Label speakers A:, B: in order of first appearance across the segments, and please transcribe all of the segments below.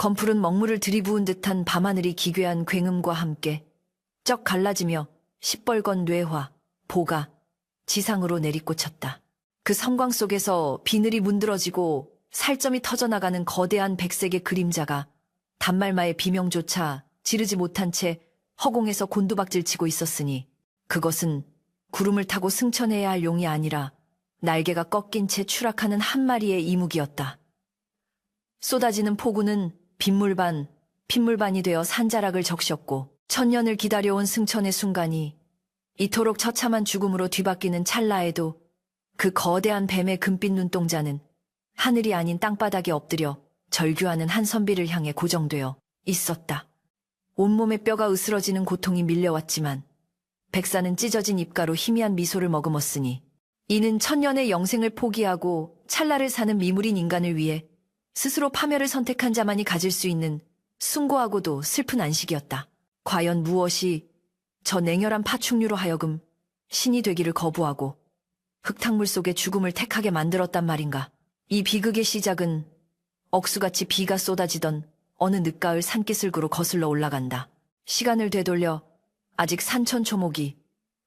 A: 검푸른 먹물을 들이부은 듯한 밤하늘이 기괴한 굉음과 함께 쩍 갈라지며 시뻘건 뇌화, 보가 지상으로 내리꽂혔다. 그 섬광 속에서 비늘이 문드러지고 살점이 터져나가는 거대한 백색의 그림자가 단말마의 비명조차 지르지 못한 채 허공에서 곤두박질치고 있었으니 그것은 구름을 타고 승천해야 할 용이 아니라 날개가 꺾인 채 추락하는 한 마리의 이묵이었다. 쏟아지는 폭우는 빗물반, 핏물반이 되어 산자락을 적셨고 천년을 기다려온 승천의 순간이 이토록 처참한 죽음으로 뒤바뀌는 찰나에도 그 거대한 뱀의 금빛 눈동자는 하늘이 아닌 땅바닥에 엎드려 절규하는 한 선비를 향해 고정되어 있었다. 온몸의 뼈가 으스러지는 고통이 밀려왔지만 백사는 찢어진 입가로 희미한 미소를 머금었으니 이는 천년의 영생을 포기하고 찰나를 사는 미물인 인간을 위해 스스로 파멸을 선택한 자만이 가질 수 있는 숭고하고도 슬픈 안식이었다. 과연 무엇이 저 냉혈한 파충류로 하여금 신이 되기를 거부하고 흙탕물 속의 죽음을 택하게 만들었단 말인가. 이 비극의 시작은 억수같이 비가 쏟아지던 어느 늦가을 산기슭으로 거슬러 올라간다. 시간을 되돌려 아직 산천초목이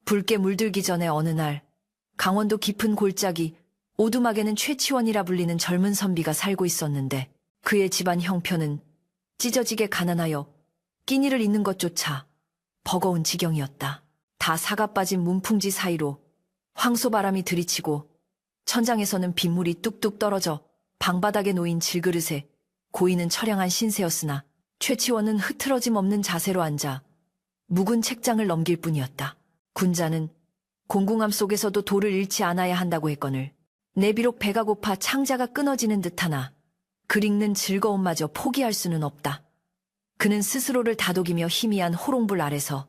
A: 붉게 물들기 전에 어느 날 강원도 깊은 골짜기 오두막에는 최치원이라 불리는 젊은 선비가 살고 있었는데 그의 집안 형편은 찢어지게 가난하여 끼니를 잇는 것조차 버거운 지경이었다. 다 사가 빠진 문풍지 사이로 황소바람이 들이치고 천장에서는 빗물이 뚝뚝 떨어져 방바닥에 놓인 질그릇에 고이는 처량한 신세였으나 최치원은 흐트러짐 없는 자세로 앉아 묵은 책장을 넘길 뿐이었다. 군자는 공궁함 속에서도 돌을 잃지 않아야 한다고 했거늘 내 비록 배가 고파 창자가 끊어지는 듯하나 글 읽는 즐거움마저 포기할 수는 없다. 그는 스스로를 다독이며 희미한 호롱불 아래서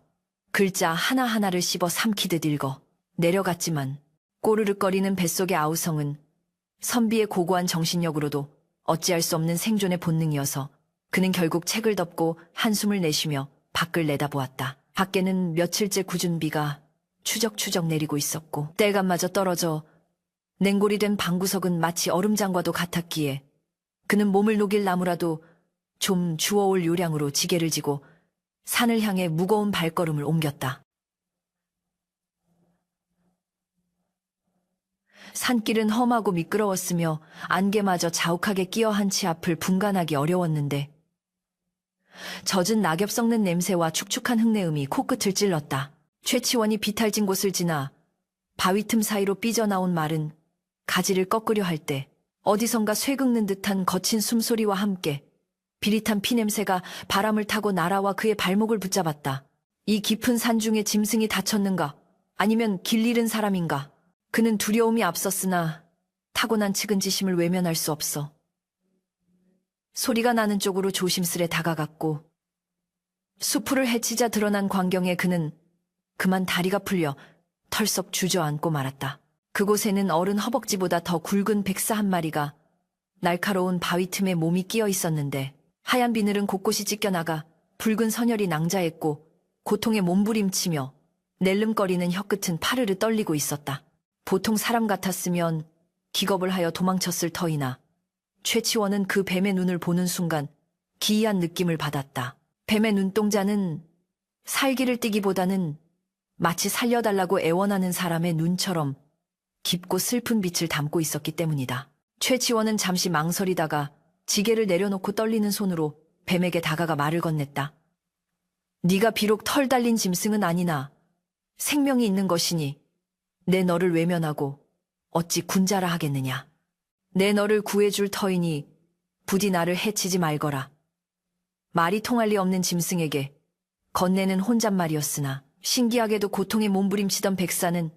A: 글자 하나하나를 씹어 삼키듯 읽어 내려갔지만 꼬르륵거리는 뱃속의 아우성은 선비의 고고한 정신력으로도 어찌할 수 없는 생존의 본능이어서 그는 결국 책을 덮고 한숨을 내쉬며 밖을 내다보았다. 밖에는 며칠째 궂은 비가 추적추적 내리고 있었고 땔감마저 떨어져 냉골이 된 방구석은 마치 얼음장과도 같았기에 그는 몸을 녹일 나무라도 좀 주워올 요량으로 지게를 지고 산을 향해 무거운 발걸음을 옮겼다. 산길은 험하고 미끄러웠으며 안개마저 자욱하게 끼어 한 치 앞을 분간하기 어려웠는데 젖은 낙엽 썩는 냄새와 축축한 흙내음이 코끝을 찔렀다. 최치원이 비탈진 곳을 지나 바위 틈 사이로 삐져나온 말은 가지를 꺾으려 할 때 어디선가 쇠긁는 듯한 거친 숨소리와 함께 비릿한 피냄새가 바람을 타고 날아와 그의 발목을 붙잡았다. 이 깊은 산중에 짐승이 다쳤는가? 아니면 길 잃은 사람인가? 그는 두려움이 앞섰으나 타고난 측은지심을 외면할 수 없어 소리가 나는 쪽으로 조심스레 다가갔고 수풀을 헤치자 드러난 광경에 그는 그만 다리가 풀려 털썩 주저앉고 말았다. 그곳에는 어른 허벅지보다 더 굵은 백사 한 마리가 날카로운 바위 틈에 몸이 끼어 있었는데 하얀 비늘은 곳곳이 찢겨나가 붉은 선혈이 낭자했고 고통에 몸부림치며 낼름거리는 혀끝은 파르르 떨리고 있었다. 보통 사람 같았으면 기겁을 하여 도망쳤을 터이나 최치원은 그 뱀의 눈을 보는 순간 기이한 느낌을 받았다. 뱀의 눈동자는 살기를 띠기보다는 마치 살려달라고 애원하는 사람의 눈처럼 깊고 슬픈 빛을 담고 있었기 때문이다. 최치원은 잠시 망설이다가 지게를 내려놓고 떨리는 손으로 뱀에게 다가가 말을 건넸다. 네가 비록 털 달린 짐승은 아니나 생명이 있는 것이니 내 너를 외면하고 어찌 군자라 하겠느냐. 내 너를 구해줄 터이니 부디 나를 해치지 말거라. 말이 통할 리 없는 짐승에게 건네는 혼잣말이었으나 신기하게도 고통에 몸부림치던 백사는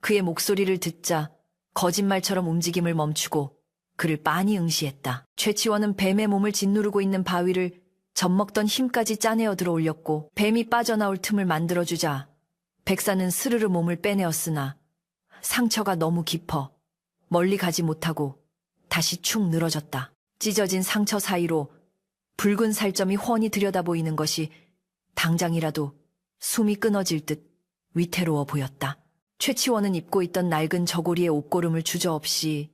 A: 그의 목소리를 듣자 거짓말처럼 움직임을 멈추고 그를 빤히 응시했다. 최치원은 뱀의 몸을 짓누르고 있는 바위를 젖먹던 힘까지 짜내어 들어 올렸고 뱀이 빠져나올 틈을 만들어주자 백사는 스르르 몸을 빼내었으나 상처가 너무 깊어 멀리 가지 못하고 다시 축 늘어졌다. 찢어진 상처 사이로 붉은 살점이 훤히 들여다보이는 것이 당장이라도 숨이 끊어질 듯 위태로워 보였다. 최치원은 입고 있던 낡은 저고리의 옷고름을 주저없이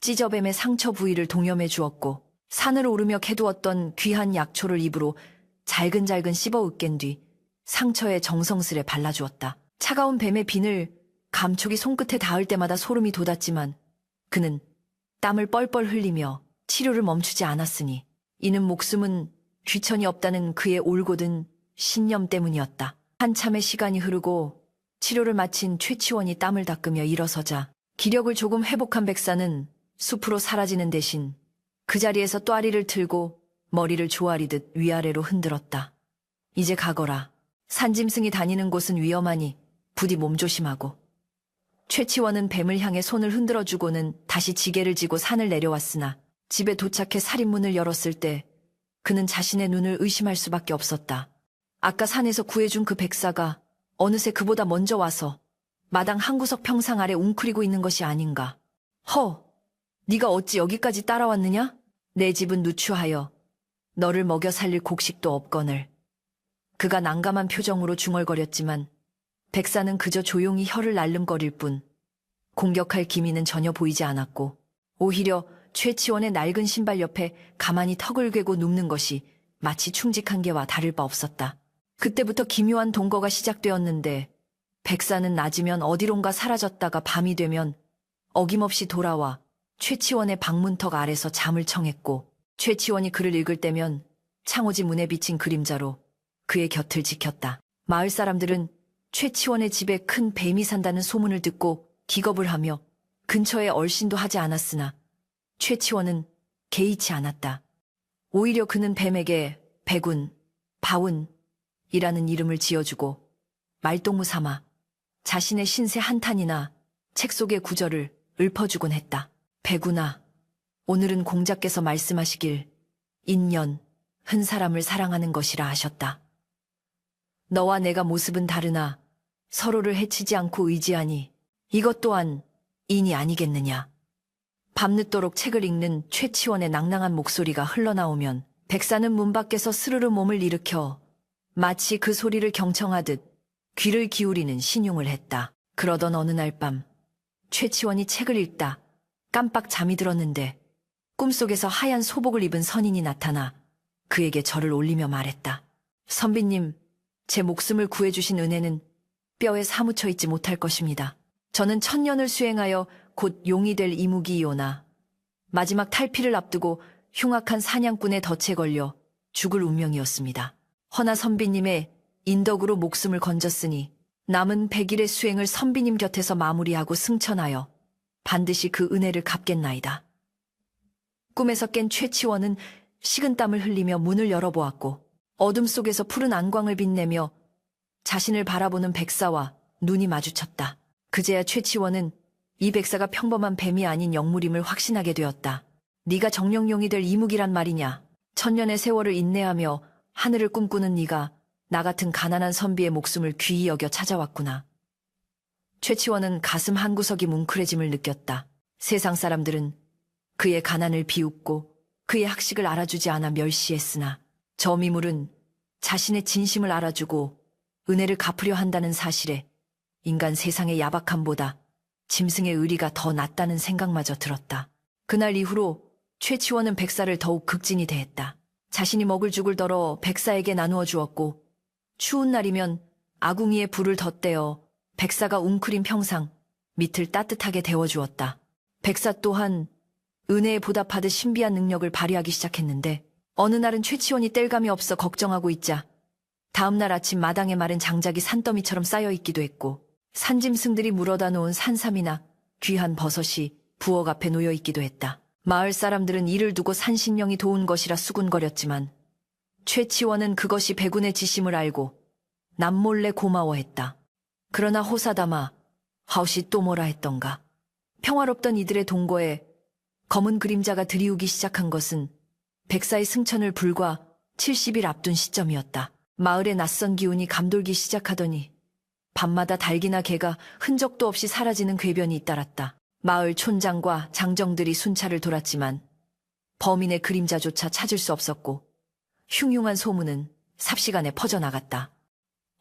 A: 찢어뱀의 상처 부위를 동염해 주었고 산을 오르며 캐두었던 귀한 약초를 입으로 잘근잘근 씹어 으깬 뒤 상처에 정성스레 발라주었다. 차가운 뱀의 비늘, 감촉이 손끝에 닿을 때마다 소름이 돋았지만 그는 땀을 뻘뻘 흘리며 치료를 멈추지 않았으니 이는 목숨은 귀천이 없다는 그의 올곧은 신념 때문이었다. 한참의 시간이 흐르고 치료를 마친 최치원이 땀을 닦으며 일어서자 기력을 조금 회복한 백사는 숲으로 사라지는 대신 그 자리에서 또아리를 틀고 머리를 조아리듯 위아래로 흔들었다. 이제 가거라. 산짐승이 다니는 곳은 위험하니 부디 몸조심하고. 최치원은 뱀을 향해 손을 흔들어주고는 다시 지게를 지고 산을 내려왔으나 집에 도착해 살인문을 열었을 때 그는 자신의 눈을 의심할 수밖에 없었다. 아까 산에서 구해준 그 백사가 어느새 그보다 먼저 와서 마당 한구석 평상 아래 웅크리고 있는 것이 아닌가. 허! 네가 어찌 여기까지 따라왔느냐? 내 집은 누추하여 너를 먹여 살릴 곡식도 없거늘. 그가 난감한 표정으로 중얼거렸지만 백사는 그저 조용히 혀를 날름거릴 뿐 공격할 기미는 전혀 보이지 않았고 오히려 최치원의 낡은 신발 옆에 가만히 턱을 괴고 눕는 것이 마치 충직한 개와 다를 바 없었다. 그때부터 기묘한 동거가 시작되었는데 백사는 낮이면 어디론가 사라졌다가 밤이 되면 어김없이 돌아와 최치원의 방문턱 아래서 잠을 청했고 최치원이 글을 읽을 때면 창호지 문에 비친 그림자로 그의 곁을 지켰다. 마을 사람들은 최치원의 집에 큰 뱀이 산다는 소문을 듣고 기겁을 하며 근처에 얼씬도 하지 않았으나 최치원은 개의치 않았다. 오히려 그는 뱀에게 백운, 바운이라는 이름을 지어주고 말동무 삼아 자신의 신세 한탄이나 책 속의 구절을 읊어주곤 했다. 백운아, 오늘은 공자께서 말씀하시길 인연, 한 사람을 사랑하는 것이라 하셨다. 너와 내가 모습은 다르나 서로를 해치지 않고 의지하니 이것 또한 인이 아니겠느냐. 밤늦도록 책을 읽는 최치원의 낭낭한 목소리가 흘러나오면 백사는 문 밖에서 스르르 몸을 일으켜 마치 그 소리를 경청하듯 귀를 기울이는 신용을 했다. 그러던 어느 날 밤 최치원이 책을 읽다 깜빡 잠이 들었는데 꿈속에서 하얀 소복을 입은 선인이 나타나 그에게 절을 올리며 말했다. 선비님, 제 목숨을 구해주신 은혜는 뼈에 사무쳐 있지 못할 것입니다. 저는 천년을 수행하여 곧 용이 될 이무기이오나 마지막 탈피를 앞두고 흉악한 사냥꾼의 덫에 걸려 죽을 운명이었습니다. 허나 선비님의 인덕으로 목숨을 건졌으니 남은 100일의 수행을 선비님 곁에서 마무리하고 승천하여 반드시 그 은혜를 갚겠나이다. 꿈에서 깬 최치원은 식은땀을 흘리며 문을 열어보았고 어둠 속에서 푸른 안광을 빛내며 자신을 바라보는 백사와 눈이 마주쳤다. 그제야 최치원은 이 백사가 평범한 뱀이 아닌 영물임을 확신하게 되었다. 네가 정령용이 될 이묵이란 말이냐. 천년의 세월을 인내하며 하늘을 꿈꾸는 네가 나 같은 가난한 선비의 목숨을 귀히 여겨 찾아왔구나. 최치원은 가슴 한구석이 뭉클해짐을 느꼈다. 세상 사람들은 그의 가난을 비웃고 그의 학식을 알아주지 않아 멸시했으나 저 미물은 자신의 진심을 알아주고 은혜를 갚으려 한다는 사실에 인간 세상의 야박함보다 짐승의 의리가 더 낫다는 생각마저 들었다. 그날 이후로 최치원은 백사를 더욱 극진히 대했다. 자신이 먹을 죽을 덜어 백사에게 나누어 주었고 추운 날이면 아궁이에 불을 덧대어 백사가 웅크린 평상 밑을 따뜻하게 데워주었다. 백사 또한 은혜에 보답하듯 신비한 능력을 발휘하기 시작했는데 어느 날은 최치원이 뗄감이 없어 걱정하고 있자 다음날 아침 마당에 마른 장작이 산더미처럼 쌓여있기도 했고 산짐승들이 물어다 놓은 산삼이나 귀한 버섯이 부엌 앞에 놓여있기도 했다. 마을 사람들은 이를 두고 산신령이 도운 것이라 수군거렸지만 최치원은 그것이 백운의 지심을 알고 남몰래 고마워했다. 그러나 호사다마 하우시 또 뭐라 했던가. 평화롭던 이들의 동거에 검은 그림자가 들이우기 시작한 것은 백사의 승천을 불과 70일 앞둔 시점이었다. 마을의 낯선 기운이 감돌기 시작하더니 밤마다 닭이나 개가 흔적도 없이 사라지는 궤변이 잇따랐다. 마을 촌장과 장정들이 순찰을 돌았지만 범인의 그림자조차 찾을 수 없었고 흉흉한 소문은 삽시간에 퍼져나갔다.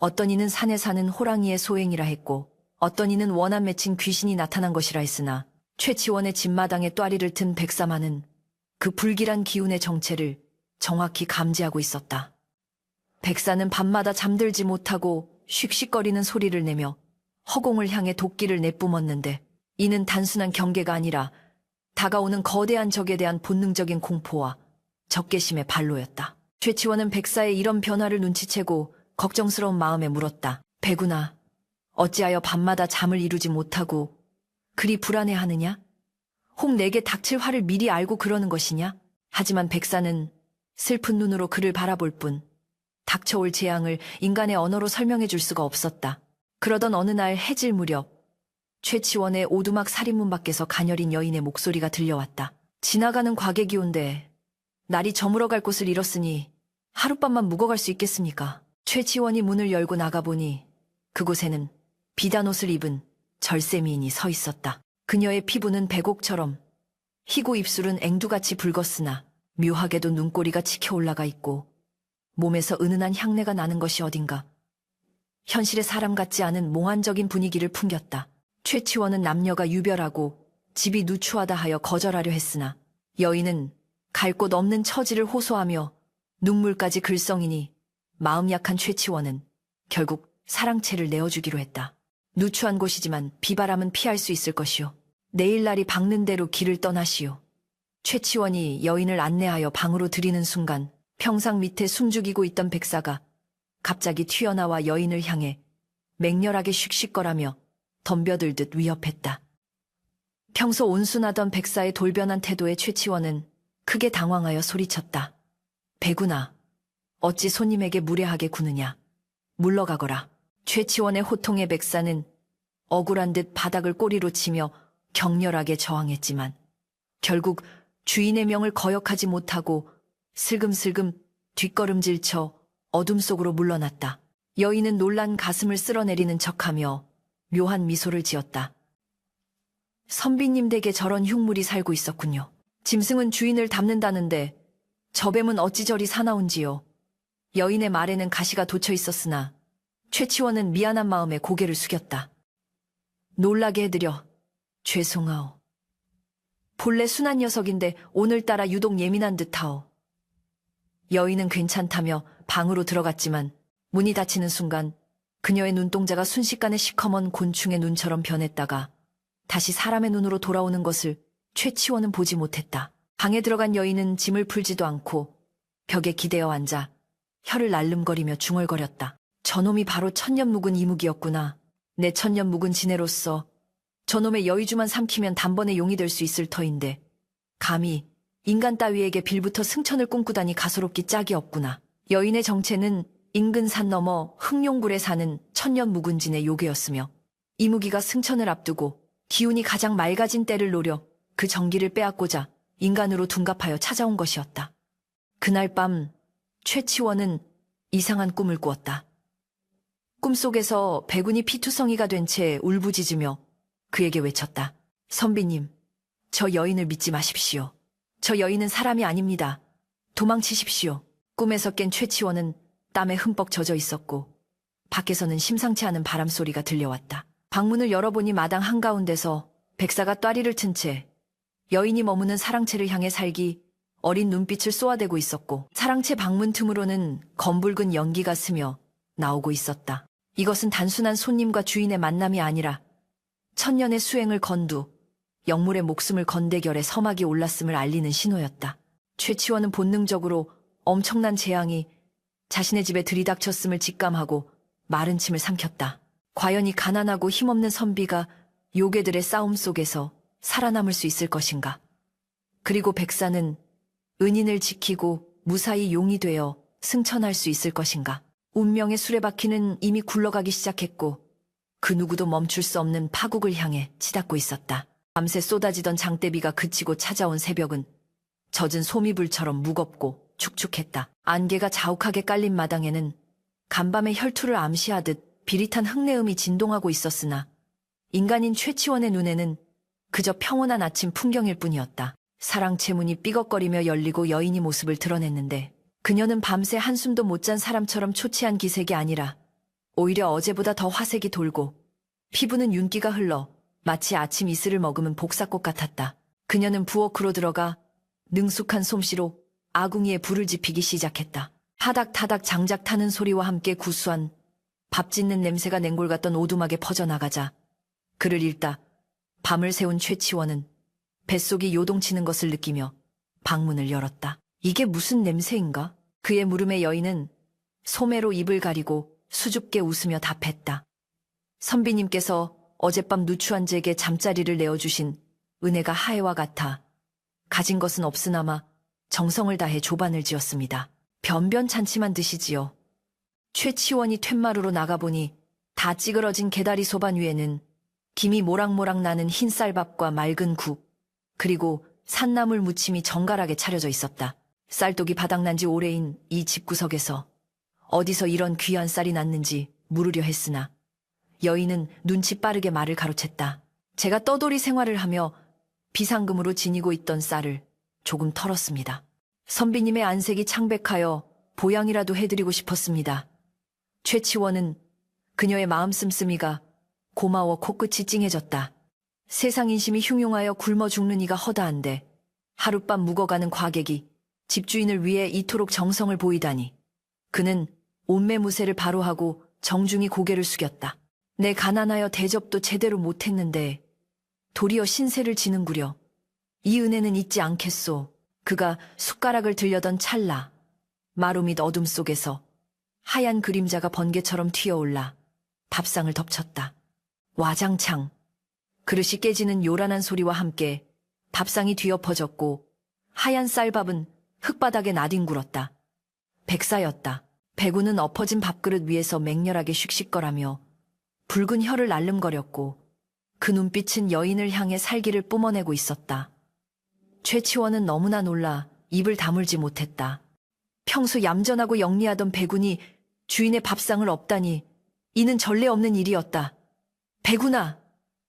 A: 어떤 이는 산에 사는 호랑이의 소행이라 했고 어떤 이는 원한 맺힌 귀신이 나타난 것이라 했으나 최치원의 집마당에 또아리를 튼 백사만은 그 불길한 기운의 정체를 정확히 감지하고 있었다. 백사는 밤마다 잠들지 못하고 씩씩거리는 소리를 내며 허공을 향해 도끼를 내뿜었는데 이는 단순한 경계가 아니라 다가오는 거대한 적에 대한 본능적인 공포와 적개심의 발로였다. 최치원은 백사의 이런 변화를 눈치채고 걱정스러운 마음에 물었다. 백운아, 어찌하여 밤마다 잠을 이루지 못하고 그리 불안해하느냐? 혹 내게 닥칠 화를 미리 알고 그러는 것이냐? 하지만 백사는 슬픈 눈으로 그를 바라볼 뿐 닥쳐올 재앙을 인간의 언어로 설명해 줄 수가 없었다. 그러던 어느 날 해질 무렵 최치원의 오두막 살인문 밖에서 가녀린 여인의 목소리가 들려왔다. 지나가는 과객이 온데 날이 저물어갈 곳을 잃었으니 하룻밤만 묵어갈 수 있겠습니까? 최치원이 문을 열고 나가보니 그곳에는 비단 옷을 입은 절세미인이 서 있었다. 그녀의 피부는 백옥처럼 희고 입술은 앵두같이 붉었으나 묘하게도 눈꼬리가 치켜 올라가 있고 몸에서 은은한 향내가 나는 것이 어딘가 현실의 사람 같지 않은 몽환적인 분위기를 풍겼다. 최치원은 남녀가 유별하고 집이 누추하다 하여 거절하려 했으나 여인은 갈 곳 없는 처지를 호소하며 눈물까지 글썽이니 마음 약한 최치원은 결국 사랑채를 내어주기로 했다. 누추한 곳이지만 비바람은 피할 수 있을 것이오. 내일 날이 밝는 대로 길을 떠나시오. 최치원이 여인을 안내하여 방으로 들이는 순간 평상 밑에 숨죽이고 있던 백사가 갑자기 튀어나와 여인을 향해 맹렬하게 씩씩거라며 덤벼들듯 위협했다. 평소 온순하던 백사의 돌변한 태도에 최치원은 크게 당황하여 소리쳤다. 백운아, 어찌 손님에게 무례하게 구느냐. 물러가거라. 최치원의 호통에 백사는 억울한 듯 바닥을 꼬리로 치며 격렬하게 저항했지만 결국 주인의 명을 거역하지 못하고 슬금슬금 뒷걸음질쳐 어둠 속으로 물러났다. 여인은 놀란 가슴을 쓸어내리는 척하며 묘한 미소를 지었다. 선비님 댁에 저런 흉물이 살고 있었군요. 짐승은 주인을 닮는다는데 저 뱀은 어찌 저리 사나운지요. 여인의 말에는 가시가 돋쳐 있었으나 최치원은 미안한 마음에 고개를 숙였다. 놀라게 해드려 죄송하오. 본래 순한 녀석인데 오늘따라 유독 예민한 듯하오. 여인은 괜찮다며 방으로 들어갔지만 문이 닫히는 순간 그녀의 눈동자가 순식간에 시커먼 곤충의 눈처럼 변했다가 다시 사람의 눈으로 돌아오는 것을 최치원은 보지 못했다. 방에 들어간 여인은 짐을 풀지도 않고 벽에 기대어 앉아 혀를 날름거리며 중얼거렸다. 저놈이 바로 천년 묵은 이묵이었구나. 내 천년 묵은 지네로서 저놈의 여의주만 삼키면 단번에 용이 될 수 있을 터인데 감히 인간 따위에게 빌부터 승천을 꿈꾸다니 가소롭기 짝이 없구나. 여인의 정체는 인근 산 너머 흑룡굴에 사는 천년 묵은진의 요괴였으며 이무기가 승천을 앞두고 기운이 가장 맑아진 때를 노려 그 정기를 빼앗고자 인간으로 둔갑하여 찾아온 것이었다. 그날 밤 최치원은 이상한 꿈을 꾸었다. 꿈속에서 백운이 피투성이가 된 채 울부짖으며 그에게 외쳤다. 선비님, 저 여인을 믿지 마십시오. 저 여인은 사람이 아닙니다. 도망치십시오. 꿈에서 깬 최치원은 땀에 흠뻑 젖어 있었고 밖에서는 심상치 않은 바람소리가 들려왔다. 방문을 열어보니 마당 한가운데서 백사가 또리를 튼 채 여인이 머무는 사랑채를 향해 살기 어린 눈빛을 쏘아대고 있었고 사랑채 방문 틈으로는 검붉은 연기가 스며 나오고 있었다. 이것은 단순한 손님과 주인의 만남이 아니라 천년의 수행을 건두 영물의 목숨을 건 대결에 서막이 올랐음을 알리는 신호였다. 최치원은 본능적으로 엄청난 재앙이 자신의 집에 들이닥쳤음을 직감하고 마른 침을 삼켰다. 과연 이 가난하고 힘없는 선비가 요괴들의 싸움 속에서 살아남을 수 있을 것인가? 그리고 백사는 은인을 지키고 무사히 용이 되어 승천할 수 있을 것인가? 운명의 수레바퀴는 이미 굴러가기 시작했고 그 누구도 멈출 수 없는 파국을 향해 치닫고 있었다. 밤새 쏟아지던 장대비가 그치고 찾아온 새벽은 젖은 소미불처럼 무겁고 축축했다. 안개가 자욱하게 깔린 마당에는 간밤의 혈투를 암시하듯 비릿한 흙내음이 진동하고 있었으나 인간인 최치원의 눈에는 그저 평온한 아침 풍경일 뿐이었다. 사랑채 문이 삐걱거리며 열리고 여인이 모습을 드러냈는데 그녀는 밤새 한숨도 못 잔 사람처럼 초췌한 기색이 아니라 오히려 어제보다 더 화색이 돌고 피부는 윤기가 흘러 마치 아침 이슬을 머금은 복사꽃 같았다. 그녀는 부엌으로 들어가 능숙한 솜씨로 아궁이에 불을 지피기 시작했다. 타닥타닥 장작 타는 소리와 함께 구수한 밥 짓는 냄새가 냉골 같던 오두막에 퍼져나가자 그를 읽다 밤을 새운 최치원은 뱃속이 요동치는 것을 느끼며 방문을 열었다. 이게 무슨 냄새인가? 그의 물음에 여인은 소매로 입을 가리고 수줍게 웃으며 답했다. 선비님께서 어젯밤 누추한 제게 잠자리를 내어주신 은혜가 하해와 같아 가진 것은 없으나마 정성을 다해 조반을 지었습니다. 변변찮지만 드시지요. 최치원이 툇마루로 나가보니 다 찌그러진 개다리 소반 위에는 김이 모락모락 나는 흰 쌀밥과 맑은 국, 그리고 산나물 무침이 정갈하게 차려져 있었다. 쌀독이 바닥난 지 오래인 이 집구석에서 어디서 이런 귀한 쌀이 났는지 물으려 했으나 여인은 눈치 빠르게 말을 가로챘다. 제가 떠돌이 생활을 하며 비상금으로 지니고 있던 쌀을 조금 털었습니다. 선비님의 안색이 창백하여 보양이라도 해드리고 싶었습니다. 최치원은 그녀의 마음 씀씀이가 고마워 코끝이 찡해졌다. 세상 인심이 흉흉하여 굶어 죽는 이가 허다한데 하룻밤 묵어가는 과객이 집주인을 위해 이토록 정성을 보이다니. 그는 온매무새를 바로하고 정중히 고개를 숙였다. 내 가난하여 대접도 제대로 못했는데 도리어 신세를 지는구려. 이 은혜는 잊지 않겠소. 그가 숟가락을 들려던 찰나 마루 밑 어둠 속에서 하얀 그림자가 번개처럼 튀어올라 밥상을 덮쳤다. 와장창. 그릇이 깨지는 요란한 소리와 함께 밥상이 뒤엎어졌고 하얀 쌀밥은 흙바닥에 나뒹굴었다. 백사였다. 배구는 엎어진 밥그릇 위에서 맹렬하게 씩씩거라며 붉은 혀를 날름거렸고 그 눈빛은 여인을 향해 살기를 뿜어내고 있었다. 최치원은 너무나 놀라 입을 다물지 못했다. 평소 얌전하고 영리하던 배군이 주인의 밥상을 엎다니 이는 전례 없는 일이었다. 배군아,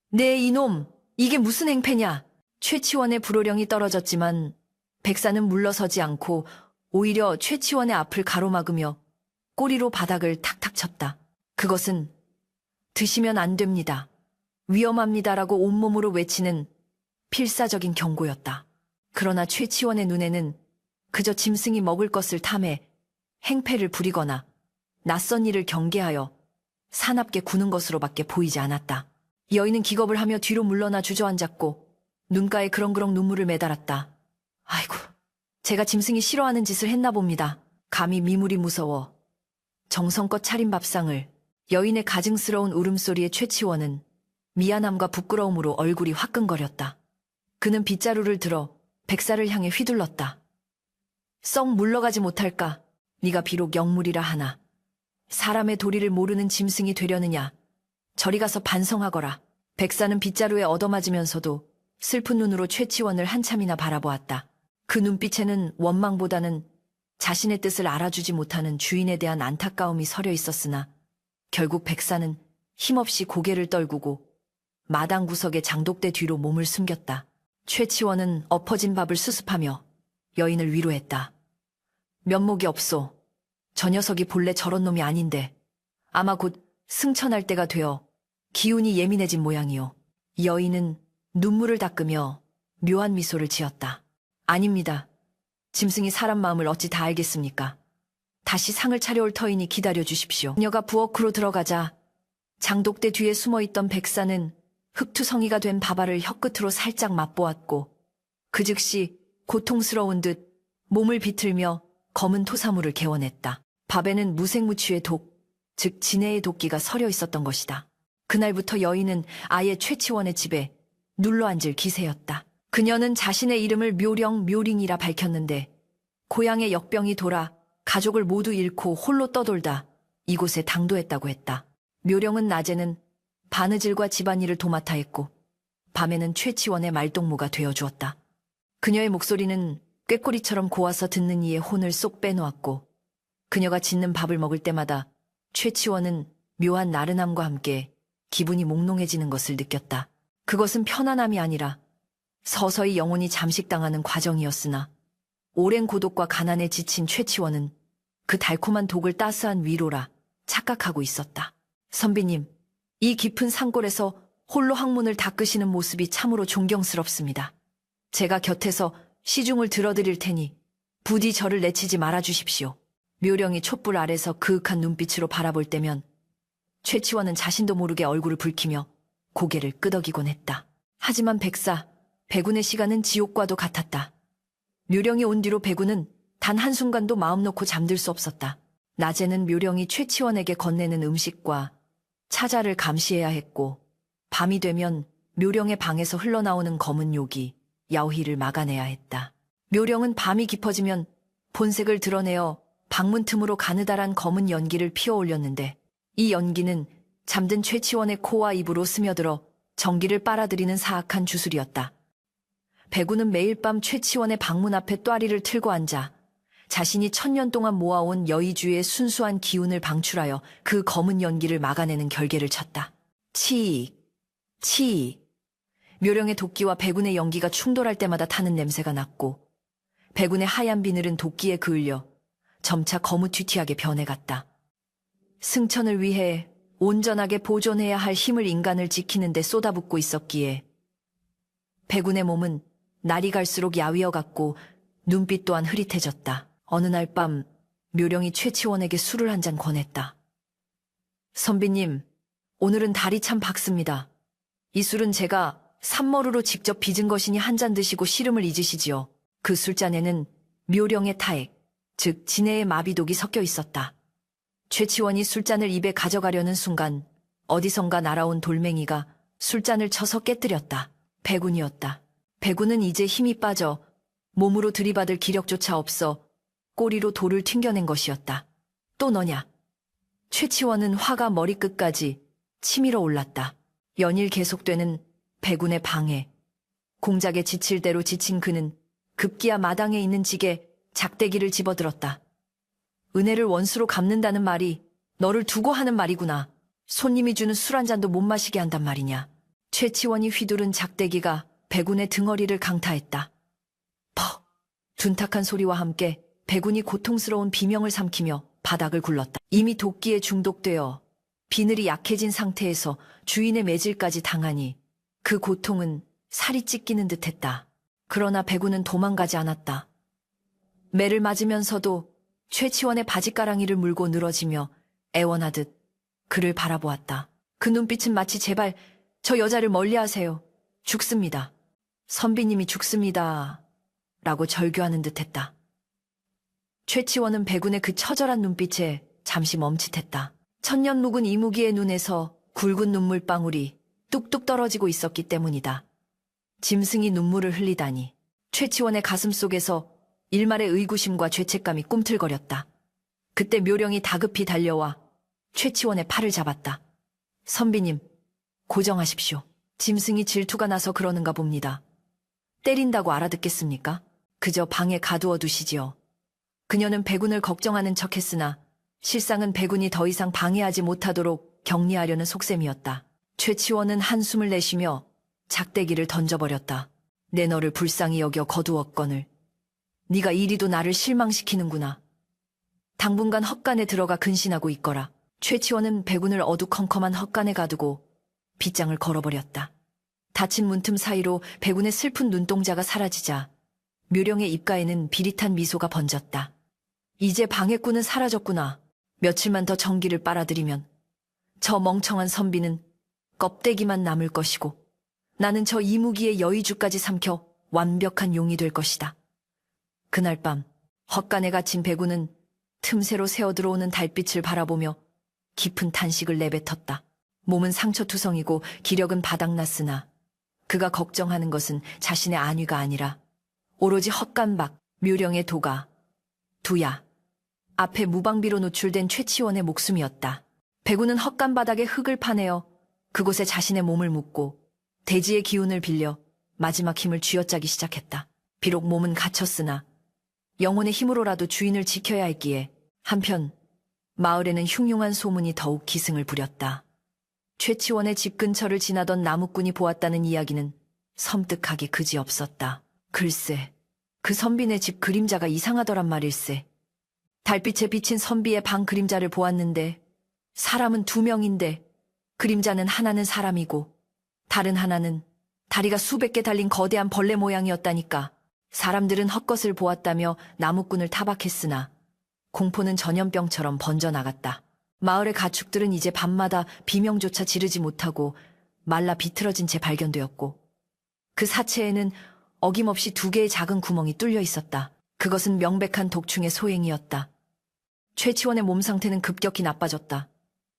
A: 내 이놈, 이게 무슨 행패냐? 최치원의 불호령이 떨어졌지만 백사는 물러서지 않고 오히려 최치원의 앞을 가로막으며 꼬리로 바닥을 탁탁 쳤다. 그것은 드시면 안 됩니다. 위험합니다라고 온몸으로 외치는 필사적인 경고였다. 그러나 최치원의 눈에는 그저 짐승이 먹을 것을 탐해 행패를 부리거나 낯선 일을 경계하여 사납게 구는 것으로밖에 보이지 않았다. 여인은 기겁을 하며 뒤로 물러나 주저앉았고 눈가에 그렁그렁 눈물을 매달았다. 아이고, 제가 짐승이 싫어하는 짓을 했나 봅니다. 감히 미물이 무서워. 정성껏 차린 밥상을. 여인의 가증스러운 울음소리에 최치원은 미안함과 부끄러움으로 얼굴이 화끈거렸다. 그는 빗자루를 들어 백사를 향해 휘둘렀다. 썩 물러가지 못할까? 네가 비록 영물이라 하나 사람의 도리를 모르는 짐승이 되려느냐? 저리 가서 반성하거라. 백사는 빗자루에 얻어맞으면서도 슬픈 눈으로 최치원을 한참이나 바라보았다. 그 눈빛에는 원망보다는 자신의 뜻을 알아주지 못하는 주인에 대한 안타까움이 서려 있었으나 결국 백사는 힘없이 고개를 떨구고 마당 구석의 장독대 뒤로 몸을 숨겼다. 최치원은 엎어진 밥을 수습하며 여인을 위로했다. 면목이 없소. 저 녀석이 본래 저런 놈이 아닌데 아마 곧 승천할 때가 되어 기운이 예민해진 모양이요. 여인은 눈물을 닦으며 묘한 미소를 지었다. 아닙니다. 짐승이 사람 마음을 어찌 다 알겠습니까? 다시 상을 차려올 터이니 기다려 주십시오. 그녀가 부엌으로 들어가자 장독대 뒤에 숨어있던 백사는 흙투성이가 된 밥알을 혀끝으로 살짝 맛보았고 그 즉시 고통스러운 듯 몸을 비틀며 검은 토사물을 개워냈다. 밥에는 무생무취의 독, 즉 진해의 도끼가 서려 있었던 것이다. 그날부터 여인은 아예 최치원의 집에 눌러앉을 기세였다. 그녀는 자신의 이름을 묘령이라 밝혔는데 고향의 역병이 돌아 가족을 모두 잃고 홀로 떠돌다 이곳에 당도했다고 했다. 묘령은 낮에는 바느질과 집안일을 도맡아 했고 밤에는 최치원의 말동무가 되어주었다. 그녀의 목소리는 꾀꼬리처럼 고와서 듣는 이의 혼을 쏙 빼놓았고 그녀가 짓는 밥을 먹을 때마다 최치원은 묘한 나른함과 함께 기분이 몽롱해지는 것을 느꼈다. 그것은 편안함이 아니라 서서히 영혼이 잠식당하는 과정이었으나 오랜 고독과 가난에 지친 최치원은 그 달콤한 독을 따스한 위로라 착각하고 있었다. 선비님, 이 깊은 산골에서 홀로 학문을 닦으시는 모습이 참으로 존경스럽습니다. 제가 곁에서 시중을 들어드릴 테니 부디 저를 내치지 말아주십시오. 묘령이 촛불 아래서 그윽한 눈빛으로 바라볼 때면 최치원은 자신도 모르게 얼굴을 붉히며 고개를 끄덕이곤 했다. 하지만 백사, 백운의 시간은 지옥과도 같았다. 묘령이 온 뒤로 백운은 단 한순간도 마음 놓고 잠들 수 없었다. 낮에는 묘령이 최치원에게 건네는 음식과 차자를 감시해야 했고, 밤이 되면 묘령의 방에서 흘러나오는 검은 욕이 야오희를 막아내야 했다. 묘령은 밤이 깊어지면 본색을 드러내어 방문 틈으로 가느다란 검은 연기를 피워 올렸는데, 이 연기는 잠든 최치원의 코와 입으로 스며들어 전기를 빨아들이는 사악한 주술이었다. 백운은 매일 밤 최치원의 방문 앞에 또아리를 틀고 앉아 자신이 천년 동안 모아온 여의주의 순수한 기운을 방출하여 그 검은 연기를 막아내는 결계를 쳤다. 치익, 치익. 묘령의 도끼와 백운의 연기가 충돌할 때마다 타는 냄새가 났고, 백운의 하얀 비늘은 도끼에 그을려 점차 거무튀튀하게 변해갔다. 승천을 위해 온전하게 보존해야 할 힘을 인간을 지키는 데 쏟아붓고 있었기에 백운의 몸은 날이 갈수록 야위어갔고 눈빛 또한 흐릿해졌다. 어느 날 밤 묘령이 최치원에게 술을 한 잔 권했다. 선비님, 오늘은 달이 참 밝습니다. 이 술은 제가 산머루로 직접 빚은 것이니 한 잔 드시고 시름을 잊으시지요. 그 술잔에는 묘령의 타액, 즉 진해의 마비독이 섞여 있었다. 최치원이 술잔을 입에 가져가려는 순간 어디선가 날아온 돌멩이가 술잔을 쳐서 깨뜨렸다. 백운이었다. 백운은 이제 힘이 빠져 몸으로 들이받을 기력조차 없어 꼬리로 돌을 튕겨낸 것이었다. 또 너냐? 최치원은 화가 머리끝까지 치밀어 올랐다. 연일 계속되는 백운의 방해. 공작에 지칠 대로 지친 그는 급기야 마당에 있는 지게 작대기를 집어들었다. 은혜를 원수로 갚는다는 말이 너를 두고 하는 말이구나. 손님이 주는 술 한 잔도 못 마시게 한단 말이냐. 최치원이 휘두른 작대기가 백운의 등허리를 강타했다. 퍽! 둔탁한 소리와 함께 백운이 고통스러운 비명을 삼키며 바닥을 굴렀다. 이미 도끼에 중독되어 비늘이 약해진 상태에서 주인의 매질까지 당하니 그 고통은 살이 찢기는 듯했다. 그러나 백운은 도망가지 않았다. 매를 맞으면서도 최치원의 바지가랑이를 물고 늘어지며 애원하듯 그를 바라보았다. 그 눈빛은 마치 제발 저 여자를 멀리하세요. 죽습니다. 선비님이 죽습니다. 라고 절규하는 듯했다. 최치원은 백운의 그 처절한 눈빛에 잠시 멈칫했다. 천년 묵은 이무기의 눈에서 굵은 눈물방울이 뚝뚝 떨어지고 있었기 때문이다. 짐승이 눈물을 흘리다니. 최치원의 가슴 속에서 일말의 의구심과 죄책감이 꿈틀거렸다. 그때 묘령이 다급히 달려와 최치원의 팔을 잡았다. 선비님, 고정하십시오. 짐승이 질투가 나서 그러는가 봅니다. 때린다고 알아듣겠습니까? 그저 방에 가두어 두시지요. 그녀는 백운을 걱정하는 척했으나 실상은 백운이 더 이상 방해하지 못하도록 격리하려는 속셈이었다. 최치원은 한숨을 내쉬며 작대기를 던져버렸다. 내 너를 불쌍히 여겨 거두었거늘. 네가 이리도 나를 실망시키는구나. 당분간 헛간에 들어가 근신하고 있거라. 최치원은 백운을 어두컴컴한 헛간에 가두고 빗장을 걸어버렸다. 닫힌 문틈 사이로 백운의 슬픈 눈동자가 사라지자 묘령의 입가에는 비릿한 미소가 번졌다. 이제 방해꾼은 사라졌구나. 며칠만 더 전기를 빨아들이면 저 멍청한 선비는 껍데기만 남을 것이고 나는 저 이무기의 여의주까지 삼켜 완벽한 용이 될 것이다. 그날 밤 헛간에 갇힌 백운은 틈새로 새어들어오는 달빛을 바라보며 깊은 탄식을 내뱉었다. 몸은 상처투성이고 기력은 바닥났으나 그가 걱정하는 것은 자신의 안위가 아니라 오로지 헛간 밖 묘령의 도가, 두야, 앞에 무방비로 노출된 최치원의 목숨이었다. 백운은 헛간 바닥에 흙을 파내어 그곳에 자신의 몸을 묻고 대지의 기운을 빌려 마지막 힘을 쥐어짜기 시작했다. 비록 몸은 갇혔으나 영혼의 힘으로라도 주인을 지켜야 했기에 한편 마을에는 흉흉한 소문이 더욱 기승을 부렸다. 최치원의 집 근처를 지나던 나무꾼이 보았다는 이야기는 섬뜩하게 그지없었다. 글쎄, 그 선비네 집 그림자가 이상하더란 말일세. 달빛에 비친 선비의 방 그림자를 보았는데 사람은 2명인데 그림자는 하나는 사람이고 다른 하나는 다리가 수백 개 달린 거대한 벌레 모양이었다니까. 사람들은 헛것을 보았다며 나무꾼을 타박했으나 공포는 전염병처럼 번져나갔다. 마을의 가축들은 이제 밤마다 비명조차 지르지 못하고 말라 비틀어진 채 발견되었고 그 사체에는 어김없이 2개의 작은 구멍이 뚫려 있었다. 그것은 명백한 독충의 소행이었다. 최치원의 몸 상태는 급격히 나빠졌다.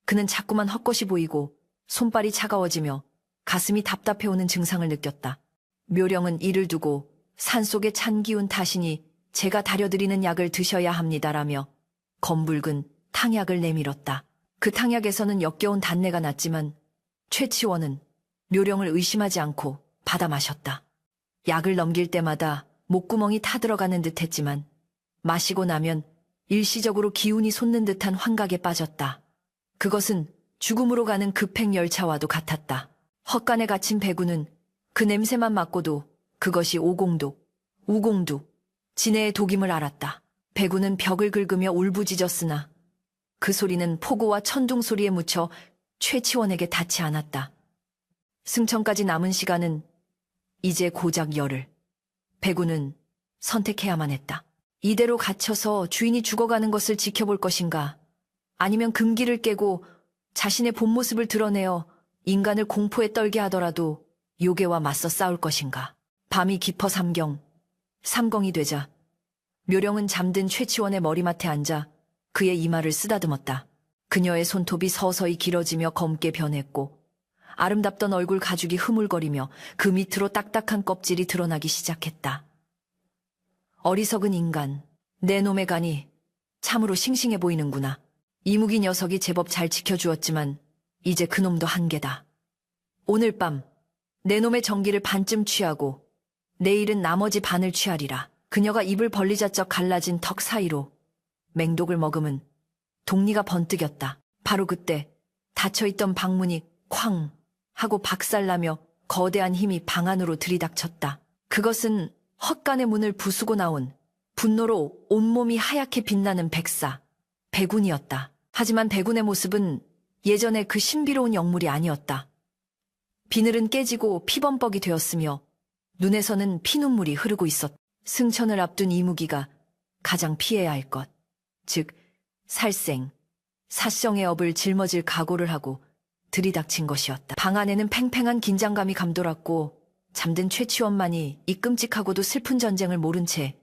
A: 그는 자꾸만 헛것이 보이고 손발이 차가워지며 가슴이 답답해오는 증상을 느꼈다. 묘령은 이를 두고 산속의 찬 기운 탓이니 제가 다려드리는 약을 드셔야 합니다라며 검붉은 탕약을 내밀었다. 그 탕약에서는 역겨운 단내가 났지만 최치원은 묘령을 의심하지 않고 받아 마셨다. 약을 넘길 때마다 목구멍이 타들어가는 듯했지만 마시고 나면 일시적으로 기운이 솟는 듯한 환각에 빠졌다. 그것은 죽음으로 가는 급행열차와도 같았다. 헛간에 갇힌 배구는 그 냄새만 맡고도 그것이 오공독, 우공독, 진해의 독임을 알았다. 배구는 벽을 긁으며 울부짖었으나 그 소리는 포고와 천둥 소리에 묻혀 최치원에게 닿지 않았다. 승천까지 남은 시간은 이제 고작 열흘. 배구는 선택해야만 했다. 이대로 갇혀서 주인이 죽어가는 것을 지켜볼 것인가, 아니면 금기를 깨고 자신의 본 모습을 드러내어 인간을 공포에 떨게 하더라도 요괴와 맞서 싸울 것인가. 밤이 깊어 삼경이 되자 묘령은 잠든 최치원의 머리맡에 앉아 그의 이마를 쓰다듬었다. 그녀의 손톱이 서서히 길어지며 검게 변했고 아름답던 얼굴 가죽이 흐물거리며 그 밑으로 딱딱한 껍질이 드러나기 시작했다. 어리석은 인간, 내 놈의 간이 참으로 싱싱해 보이는구나. 이무기 녀석이 제법 잘 지켜주었지만 이제 그놈도 한계다. 오늘 밤 내 놈의 정기를 반쯤 취하고 내일은 나머지 반을 취하리라. 그녀가 입을 벌리자쩍 갈라진 턱 사이로 맹독을 머금은 동리가 번뜩였다. 바로 그때 닫혀있던 방문이 쾅 하고 박살나며 거대한 힘이 방 안으로 들이닥쳤다. 그것은 헛간의 문을 부수고 나온 분노로 온몸이 하얗게 빛나는 백사, 배군이었다. 하지만 배군의 모습은 예전의 그 신비로운 영물이 아니었다. 비늘은 깨지고 피범벅이 되었으며 눈에서는 피눈물이 흐르고 있었다. 승천을 앞둔 이무기가 가장 피해야 할 것, 즉 살생, 사성의 업을 짊어질 각오를 하고 들이닥친 것이었다. 방 안에는 팽팽한 긴장감이 감돌았고 잠든 최치원만이 이 끔찍하고도 슬픈 전쟁을 모른 채